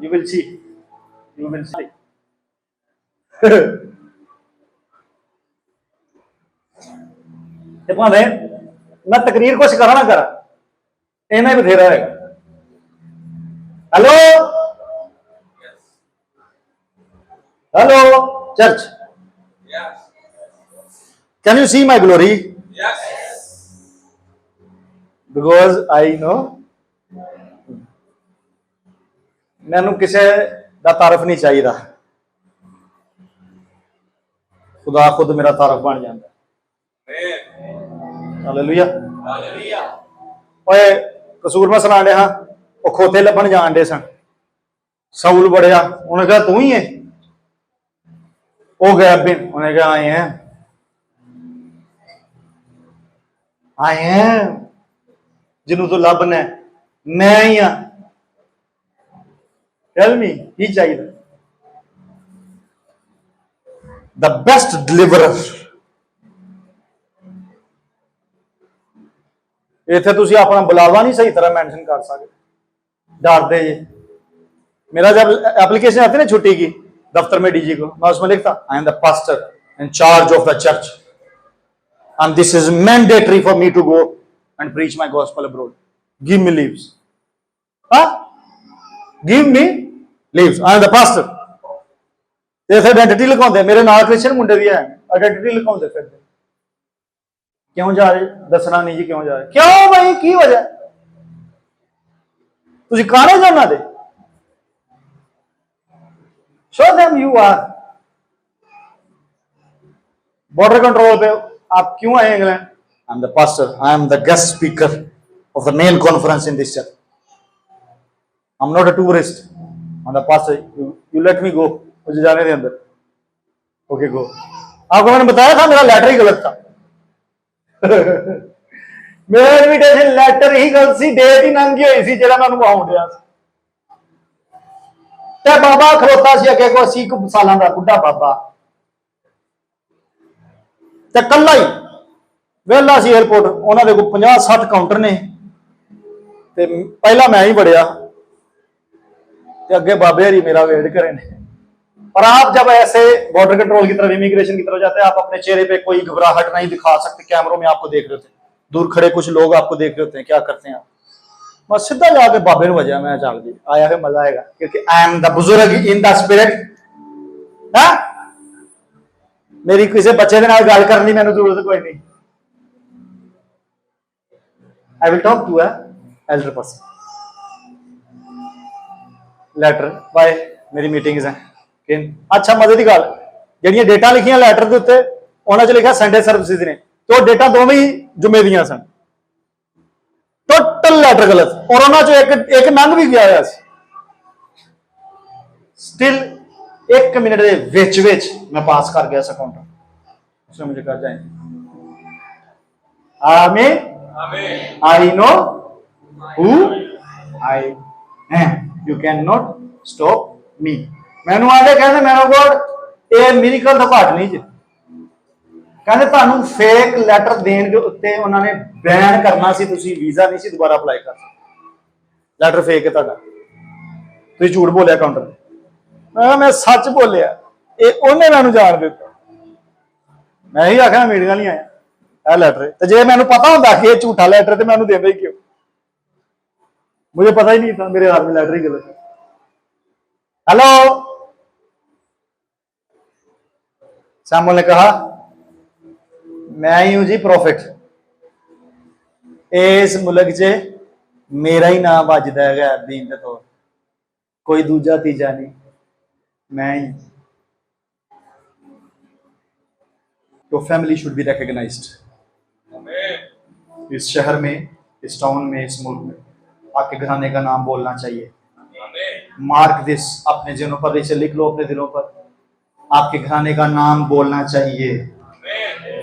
you will see, you will see। भावें मैं तकरीर कुछ करा ना करा, इन्ना ही बथेरा है। Hello hello church, can you see my glory? Yes. Because I know मैनू किसी का तारफ नहीं चाहिए, खुदा खुद मेरा तारफ बन जाता। हालेलुया। ओए कसूर मैं सुना रहा, वो खोते लभन जान दे सन, साउल बड़िया, उन्हें कहा तू ही है, वो गया बिन, उन्हें कहा आए हैं जिन्हों तो लभना है, मैं ही हाँ। Tell me, ही चाहिए the best deliverer। इत्थे तुसी अपना बुलावा नहीं सही तरह मेंशन कर सकते, डरते जी। मेरा जब एप्लीकेशन आती है ना छुट्टी की दफ्तर में डीजी को, मैं उसमें लिखता आई am the pastor in charge of the church and this is mandatory for me to go and preach my gospel abroad. Give me leaves. Huh? Give me leaves. I am the pastor. इसे identity लिखाते, मेरे नाल Christian मुंडे भी हैं, identity लिखाते फिर क्यों जा रहे, दसना नहीं जी क्यों जा रहे, क्यों भाई की वजह, तुझे काने जाना दे, show them you are। Border control पे आप क्यों आए England? I am the pastor, I am the guest speaker of the main conference in this church, I am not a tourist, I am the pastor, you let me go, मुझे जाने दे अंदर। Okay go. आपको मैंने बताया था मेरा letter ही गलत था। मेरा इनविटेशन लेटर ही गलत सी, डेट ही नंगी हुई सी जेड़ा मैं आउण दिया सी। ते बाबा खलोता सी अगे को 80 सालां दा बुढ़ा बाबा, ते कल्ला ही वेला सी एयरपोर्ट, उन्होंने को 50-60 काउंटर ने, ते पहला मैं ही बढ़िया, ते अगे बाबे हरी मेरा वेट करे ने। और आप जब ऐसे बॉर्डर कंट्रोल की तरफ, इमिग्रेशन की तरफ जाते हैं, आप अपने चेहरे पे कोई घबराहट नहीं दिखा सकते, कैमरों में आपको देख रहे होते हैं, दूर खड़े कुछ लोग आपको देख रहे होते हैं, क्या करते हैं आप? बस सीधा जाके बाबे ने वजह, मैं चल जी आया है, मजा आएगा, क्योंकि आई एम द बुजुर्ग इन द स्पिरिट। मेरी किसी बच्चे के नाल गल करनी मैंने जरूरत कोई नहीं, I will talk to elder person later bye मेरी मीटिंग्स हैं। अच्छा मजे की गल, जिहड़ियां डेटा लिखियां लैटर के उत्ते उन्हां च लिखा संडे सर्विसेज ने, तो डेटा दोवें ही जुम्मे दियां सन, टोटल लैटर गलत, और उन्हां चों एक लंघ भी गया है, स्टिल 1 मिनट के विच मैं पास कर गया काउंटर, उसने मुझे कर जाए। आमीन। आई know who I M, you can not stop me. मैनू आगे कहते मैनू गॉड ये मिरेकल तो घट नहीं जी, ਕਹਿੰਦੇ ਤੁਹਾਨੂੰ ਫੇਕ ਲੈਟਰ ਦੇਣ ਦੇ ਉੱਤੇ ਉਹਨਾਂ ਨੇ ਬੈਨ ਕਰਨਾ ਸੀ, ਤੁਸੀਂ ਵੀਜ਼ਾ ਨਹੀਂ ਸੀ ਦੁਬਾਰਾ ਅਪਲਾਈ ਕਰ ਸਕਦੇ। ਲੈਟਰ ਫੇਕ ਹੈ ਤੁਹਾਡਾ, ਤੁਸੀਂ ਝੂਠ ਬੋਲਿਆ ਕਾਊਂਟਰ ਤੇ। ਮੈਂ ਕਿਹਾ ਮੈਂ ਸੱਚ ਬੋਲਿਆ, ਇਹ ਉਹਨੇ ਮੈਨੂੰ ਜਾਣ ਦਿੱਤਾ। ਮੈਂ ਹੀ ਆਖਿਆ ਮੀਡੀਆ ਨਹੀਂ ਆਇਆ ਇਹ ਲੈਟਰ, ਤੇ ਜੇ ਮੈਨੂੰ ਪਤਾ ਹੁੰਦਾ ਕਿ ਇਹ ਝੂਠਾ ਲੈਟਰ ਤੇ मैं ਉਹਨੂੰ देता ही क्यों, मुझे पता ही नहीं था, मेरे हाथ में लेटर ही गलत है। हेलो, सैमुअल ने कहा मैं ही हूं जी प्रॉफिट, इस मुल्क च मेरा ही नाम वजदा है दीन दे तौर, कोई दूजा तीजा नहीं, मैं ही। तो फैमिली शुड बी रिकॉग्नाइज्ड। इस शहर में, इस टाउन में, इस मुल्क में आपके घराने का नाम बोलना चाहिए। मार्क दिस, अपने जिनों पर इसे लिख लो, अपने दिलों पर, आपके घराने का नाम बोलना चाहिए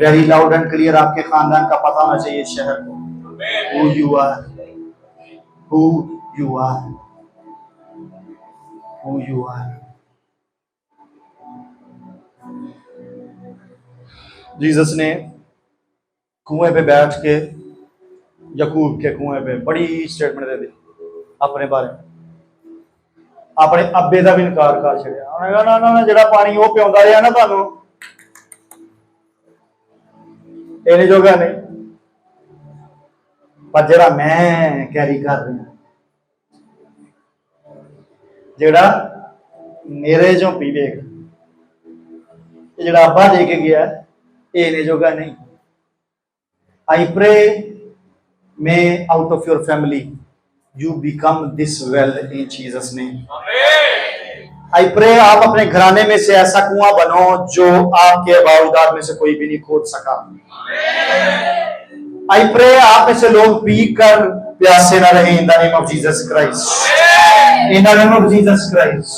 वेरी लाउड एंड क्लियर। आपके खानदान का पता होना चाहिए शहर को, who you are, who you are, who you are। Jesus ने कुएं पे बैठ के, यकूब के कुएं पे बड़ी स्टेटमेंट दे दी अपने बारे में, अपने अब्बे का भी इनकार कर छड़िया। उन्हें कहा ना ना जेड़ा पानी वो पियाउंदा रहा ना तुहानू, इहने जोगा नहीं, पर जेड़ा मैं कैरी कर रहा, जेड़ा मेरे जो पीवेगा, जेड़ा अब्बा दे के गया, इहने जोगा नहीं। I pray may out of your family you become this well in Jesus name। I pray आप अपने घराने में से ऐसा कुआं बनो जो आपके बावजदार में से कोई भी नहीं खोद सका। I pray आप में से लोग पी कर प्यासे ना रहे in the name of Jesus Christ, in the name of Jesus Christ।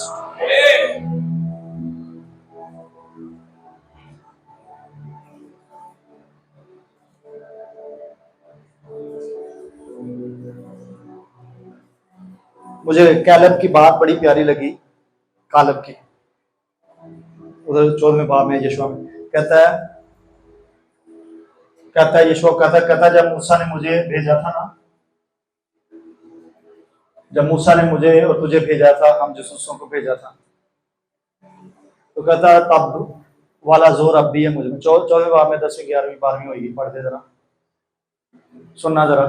मुझे कैलब की बात बड़ी प्यारी लगी, कालब की, उधर 14वें बाब में यीशु में कहता है यीशु कहता जब मूसा ने मुझे भेजा था ना, जब मूसा ने मुझे और तुझे भेजा था, हम जसूसों को भेजा था, तो कहता तब वाला जोर अब भी है मुझे में। 14वें बाब में 10वीं 11वीं 12वीं होगी, पढ़ते जरा, सुनना जरा।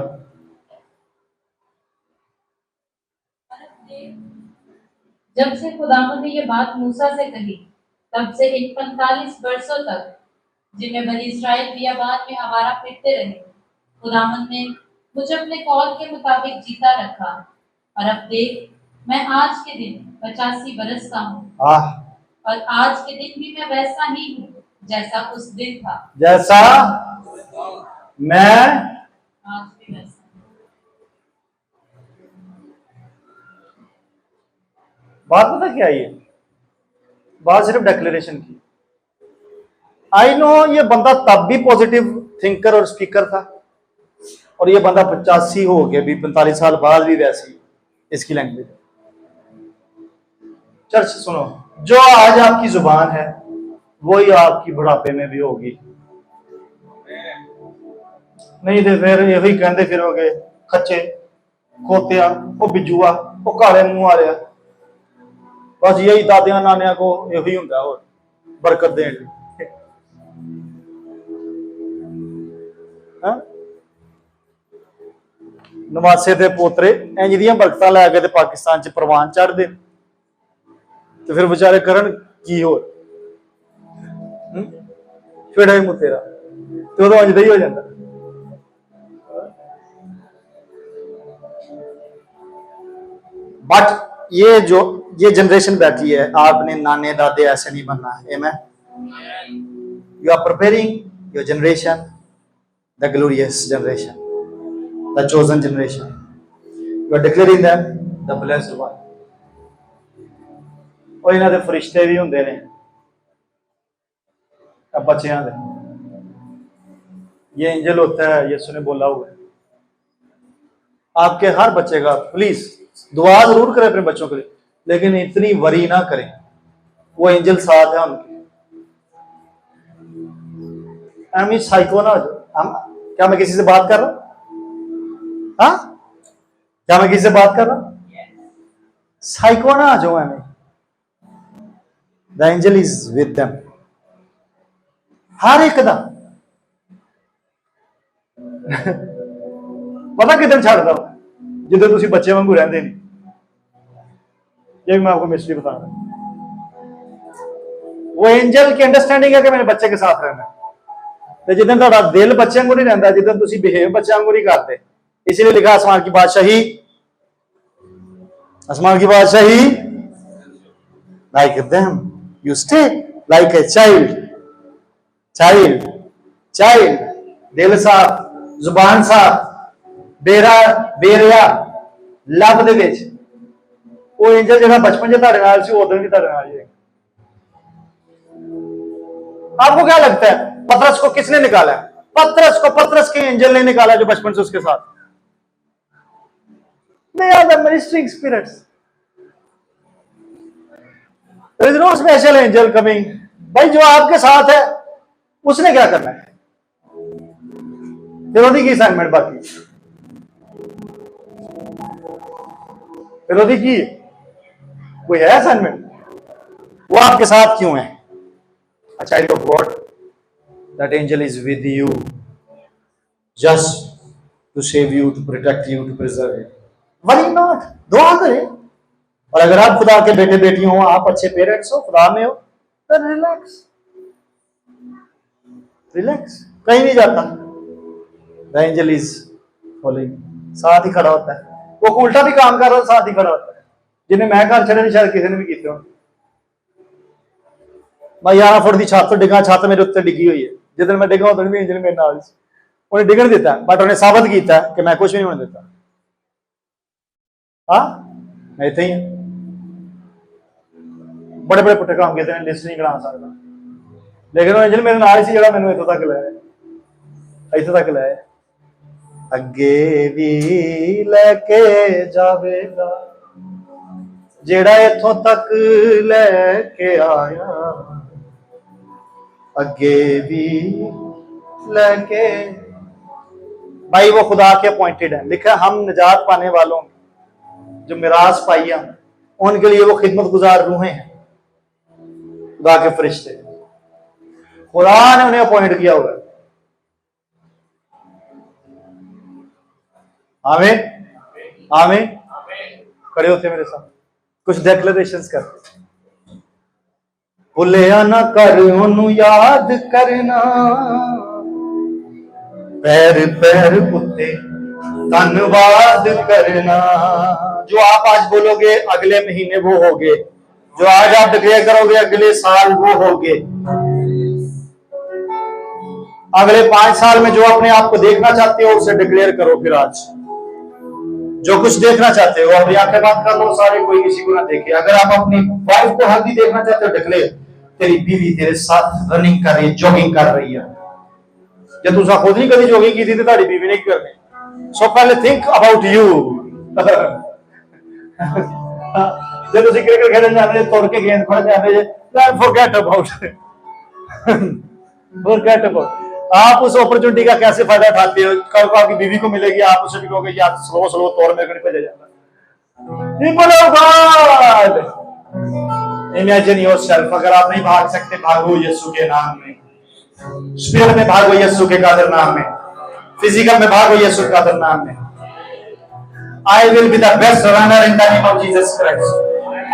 जब से खुदावंद ने ये बात मूसा से कही, तब से इन 45 वर्षों तक जिनमें बनी इस्राएल बियाबान में आवारा फिरते रहे, खुदावंद ने मुझे अपने कौल के मुताबिक जीता रखा, और अब देख मैं आज के दिन 85 बरस का हूँ, और आज के दिन भी मैं वैसा ही हूँ जैसा उस दिन था, जैसा मैं आज भी वैसा। बात पता क्या है, बात सिर्फ डिक्लेरेशन की। आई नो ये बंदा तब भी पॉजिटिव थिंकर और स्पीकर था, और ये बंदा 85 हो गया भी, 45 साल बाद भी वैसी इसकी लैंग्वेज। चर्च सुनो, जो आज आपकी जुबान है वही आपकी बुढ़ापे में भी होगी, नहीं तो फिर यही कहते फिरोगे खच्चे खोतिया, वो बिजुआ, वो काले मुंह आ रहा, बस यही दादिया नानिया को यही होंगे और बरकत देने। नवासे के पोतरे इंज दी बरकत लैके तो पाकिस्तान च परवान चढ़ते, तो फिर बेचारे करन की होर फेड़ा ही मुतेरा, तो उदों अंजदा ही हो जाता। बट ये जनरेशन बैठी है, आपने नाने दादे ऐसे नहीं बनना है। Amen. You are preparing your generation, the glorious generation, the chosen generation. You are declaring them the blessed one. और इन्हां दे फरिश्ते भी हुंदे ने बच्चियां दे, ये एंजल होता है, यीशु ने बोला हुआ है। आपके हर बच्चे का प्लीज दुआ जरूर करें अपने बच्चों के लिए, लेकिन इतनी वरी ना करें, वो एंजल साथ है उनके। एमी साइको ना हो जाओ। क्या मैं किसी से बात कर रहा हूं? हाँ, क्या मैं किसी से बात कर रहा हूं? साइको ना आ जाओ एमी। The angel is with them, हर एक दा। पता किधर छड़ता हूं? जिधर तुम बच्चे वांगू रहते नहीं। ये मैं आपको मिस्ट्री बता रहा हूं। वो एंजल की अंडरस्टैंडिंग है कि मेरे बच्चे के साथ रहना। तो जिदन थोड़ा दिल बच्चे को नहीं रहता, जिदन तुम बिहेव बच्चों को नहीं करते, इसीलिए लिखा आसमान की बादशाही, आसमान की बादशाही like them you stay like a child, child child, दिल साफ, जुबान साफ, बेरा बेरिया लब दे विच वो एंजल जो बचपन से तुहाडे नाल सी उदों भी तुहाडे नाल ही है। आपको क्या लगता है पतरस को किसने निकाला? पतरस को पतरस के एंजल ने निकाला जो बचपन से उसके साथ। They are the ministering spirits. There is no special angel coming. भाई जो आपके साथ है उसने क्या करना है? विरोधी की असाइनमेंट बाकी, विरोधी की कोई है असाइनमेंट? वो आपके साथ क्यों है? A child of God, that angel is with you, just to save you, to protect you, to preserve you. Why not? दुआ करें। और अगर आप खुदा के बेटे बेटी हो, आप अच्छे पेरेंट्स हो, खुदा में हो, तो रिलैक्स, रिलैक्स, कहीं नहीं जाता। The angel is following, साथ ही खड़ा होता है। वो उल्टा भी काम कर रहा है, साथ ही खड़ा होता है। जिन्हें मैं घर छड़े नहीं, शायद किसी ने भी किए हो। मैं 11 फुट की छत तो डिगा, छत मेरे उत्ते डिगी हुई है। जिस मैं डिगा उस भी एंजल मेरे नाल उन्हें डिगन दिता, बट उन्हें साबित किया कि मैं कुछ भी नहीं होने देता। हाँ, मैं इतना ही है। बड़े बड़े पुट्ठे काम किए, लिस्ट नहीं बना सकता, लेकिन एंजल मेरे नाल सी जो मैंने इतों तक लाया, इतों तक लाया। अगे भी लैके जावेगा जेड़ा इथों तक लैके आया, अगे भी लैके। भाई वो खुदा के अपॉइंटेड है। लिखा हम निजात पाने वालों जो मिरास पाई है उनके लिए वो खिदमत गुजार रूहें हैं, खुदा के फरिश्ते। खुदा ने उन्हें अपॉइंट किया हुआ है। आमीन, आमीन। खड़े होते मेरे साथ, कुछ डिक्लेरेशंस करते। भुलिया ना कर ओनू याद करना, पैर पैर उत्ते धन्यवाद करना। जो आप आज बोलोगे अगले महीने वो होगे, जो आज आप डिक्लेयर करोगे अगले साल वो होगे। अगले 5 साल में जो अपने आप को देखना चाहते हो उसे डिक्लेयर करो। फिर आज जो कुछ देखना चाहते हो अपनी आंखें बंद कर लो, सारे, कोई किसी को ना देखे। अगर आप अपनी वाइफ को हेल्दी देखना चाहते हो, डिक्लेयर तेरी बीवी तेरे साथ रनिंग कर रही है, जॉगिंग कर रही है। जब तुसा खुद नहीं कभी जॉगिंग की थी तो तारी बीवी ने करनी। सो पहले थिंक अबाउट यू। जब तुम क्रिकेट खेलने जाते तोड़ के गेंद फड़ जाते, फॉरगेट अबाउट, फॉरगेट अबाउट। आप उस अपॉर्चुनिटी का कैसे फायदा उठाते हो? कल को आपकी बीवी को मिलेगी, आप उसे भी कहोगे यार स्लो स्लो तोड़ मेरे को नहीं भेजा जाता। इमेजिन योरसेल्फ, अगर आप नहीं भाग सकते भागो यीशु के नाम में। स्पिरिट में भागो यीशु के कादिर नाम में, फिजिकल में भागो यीशु के कादिर नाम में। I will be the best runner in the name of Jesus Christ.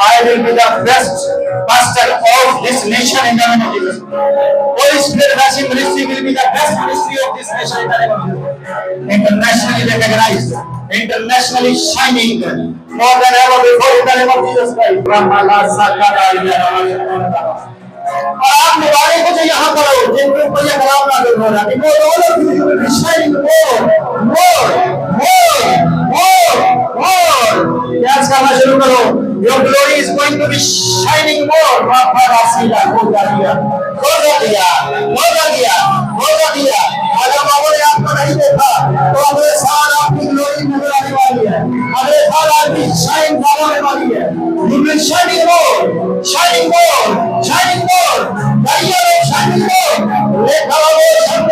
I will be the best pastor of this nation in the name of Jesus. Holy Spirit Rushing Ministry will be the best ministry of this nation in the name of Jesus. Internationally recognized, internationally shining more than ever before in the name of Jesus Christ. और आप निवारे को जो यहाँ करो जिनके ऊपर यह कलाम नाज़िल हो रहा है, वो लोग shining more, more, more, more, more. याद करना शुरू करो। Your glory is going to be shining more. अगर बाबा ने आपको नहीं देखा तो अगले साल आपकी ग्लोरी नजर आने वाली है। अगले साल आपकी शाइन होने वाली है। You will shining more, shining more, shining more. shining more. लेखा वो शब्द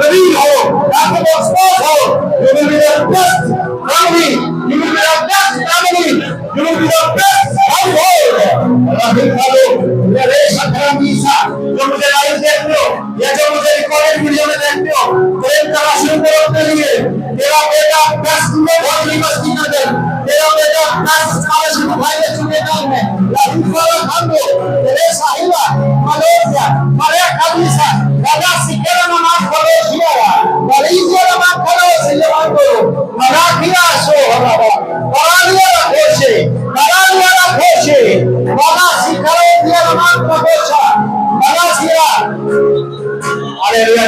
reveal हो, ताकि वो expose हो. You will be the best family. You will be the best family. You will be the best household. Rahil खालो, नरेश अखरामीसा, जो मुझे लाइव देखते हो, या जो मुझे रिकॉर्डेड वीडियो में देखते हो, प्रेम करना शुरू करो अपने लिए. तेरा बेटा बेस्ट में बहुत यूनिवर्सिटी में दे. तेरा बेटा बेस्ट स्कॉलरशिप भाई ने चुने नाम है. राहिल खालो खालो, नरेश आहिला, मलेशिया, मरे खालीसा, दादा सिकेरा नाम खालो शियारा, मलेशिया नाम खालो सिलेमान को, मराठिया शो हमारा, मराठिया खोशे, मराठिया खोशे, बाबा सिकेरा दिया नाम खोशा, मराठिया. हालेलुया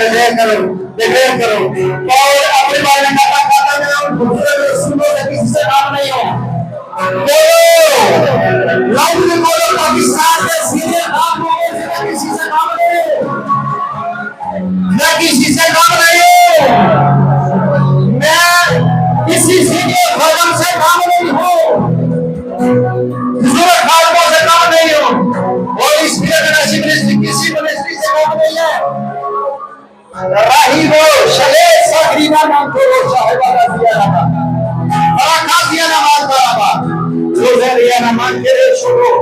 declare करो और अपने बारे में खाता में दूसरे लोग सुनो तो किसी से काम नहीं हो. लाउडली बोलो पाकिस्तान के सीनियर आप लोगों से किसी से काम नहीं हो. मैं किसी से काम नहीं हूँ. मैं किसी सीनियर भगवान से काम नहीं हूँ. दूसरे खालकों से काम नहीं हूँ. और इस मिनिस्ट्री किसी मिनिस्ट्री से काम नहीं है. राही वो शले सागरीना नाम को साहिबा का दिया नामा बड़ा दिया नमाज बराबर रोज़े दिया नमाज के लिए छोड़ो.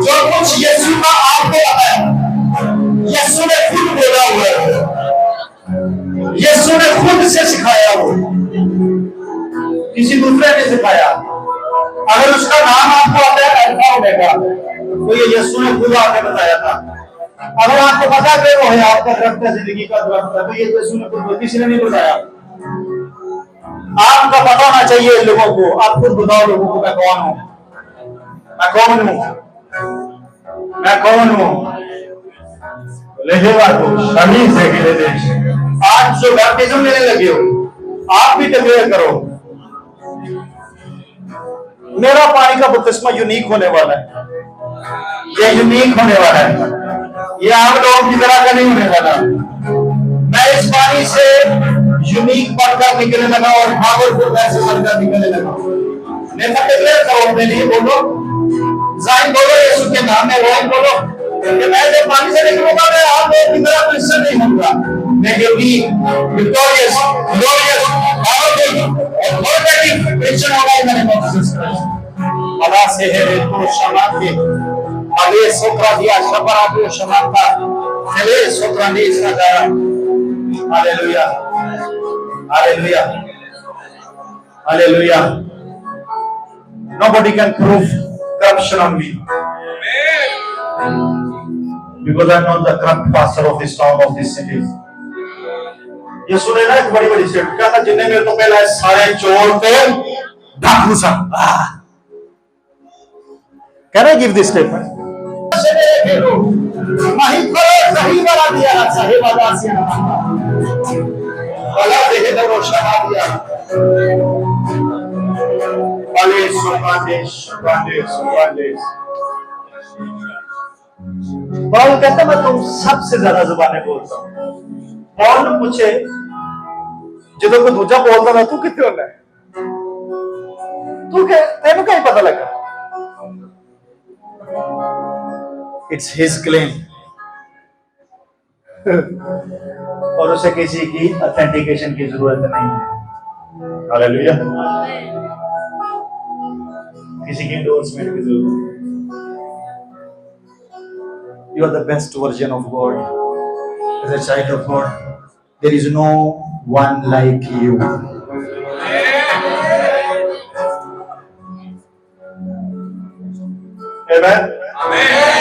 जो कुछ यीशु का आपको है, यीशु ने खुद बोला हुआ है, यीशु ने खुद से सिखाया हो, किसी दूसरे ने सिखाया. अगर उसका नाम आपको आता है अल्फा ओमेगा, तो ये यीशु ने खुद आके बताया था. अगर आपको पता है वो है आपका दरख्त है, जिंदगी का दरख्त है, तो ये यीशु ने खुद, किसी ने नहीं बताया. आपका पता होना चाहिए लोगों को. आप खुद बताओ लोगों को मैं कौन हूं. मैं कौन हूं. मैं कौन हूं. लेजेगा तो शरीर से गिरे देश. आज जो बैप्टिज्म लेने लगे हो, आप भी डिक्लेयर करो मेरा पानी का बपतिस्मा यूनिक होने वाला है. ये यूनिक होने वाला है. ये आम लोगों की तरह का नहीं होने वाला. मैं इस पानी से यूनिक बनकर निकलने लगा और भागलपुर वैसे बनकर निकलने लगा. मैं डिक्लेयर करो अपने लिए. बोलो जाइन बोलो यीशु के नाम में. रोइन बोलो कि मैं जब पानी से निकलूंगा मैं आप लोगों की तरह क्रिश्चियन नहीं होऊंगा. मैं यूनिक, विक्टोरियस, ग्लोरियस, पावरफुल और ऑथेंटिक क्रिश्चियन होगा in the name of Jesus Christ. बड़ा से है तो शमा के अबे सोकरा दिया शपरा को शमाता चले सोकरा ने इसका गाया. Hallelujah hallelujah hallelujah. Nobody can prove corruption on me. Because I'm not the corrupt pastor of this town, of this city. ये सुने ना एक बड़ी बड़ी स्टेट क्या था, जिन्हें मेरे तो पहला है सारे चोर थे डाकू सब. Can I give this statement? नहीं करो सही वाला दिया ना सही वाला से ना वाला देखे तो रोशना दिया. वाले सुबादेश सुबादेश सुबादेश. पौल कहता मैं तुम सबसे ज्यादा जुबानें बोलता हूं. पौल ने पूछे जो कोई दूजा बोलता ना तू कितने होना है. तू क्या तेन क्या पता लगा. It's his claim. और उसे किसी की ऑथेंटिकेशन की जरूरत नहीं है. हालेलुया. किसी की एंडोर्समेंट की जरूरत नहीं. You are the best version of God. As a child of God, there is no one like you. Amen. Amen.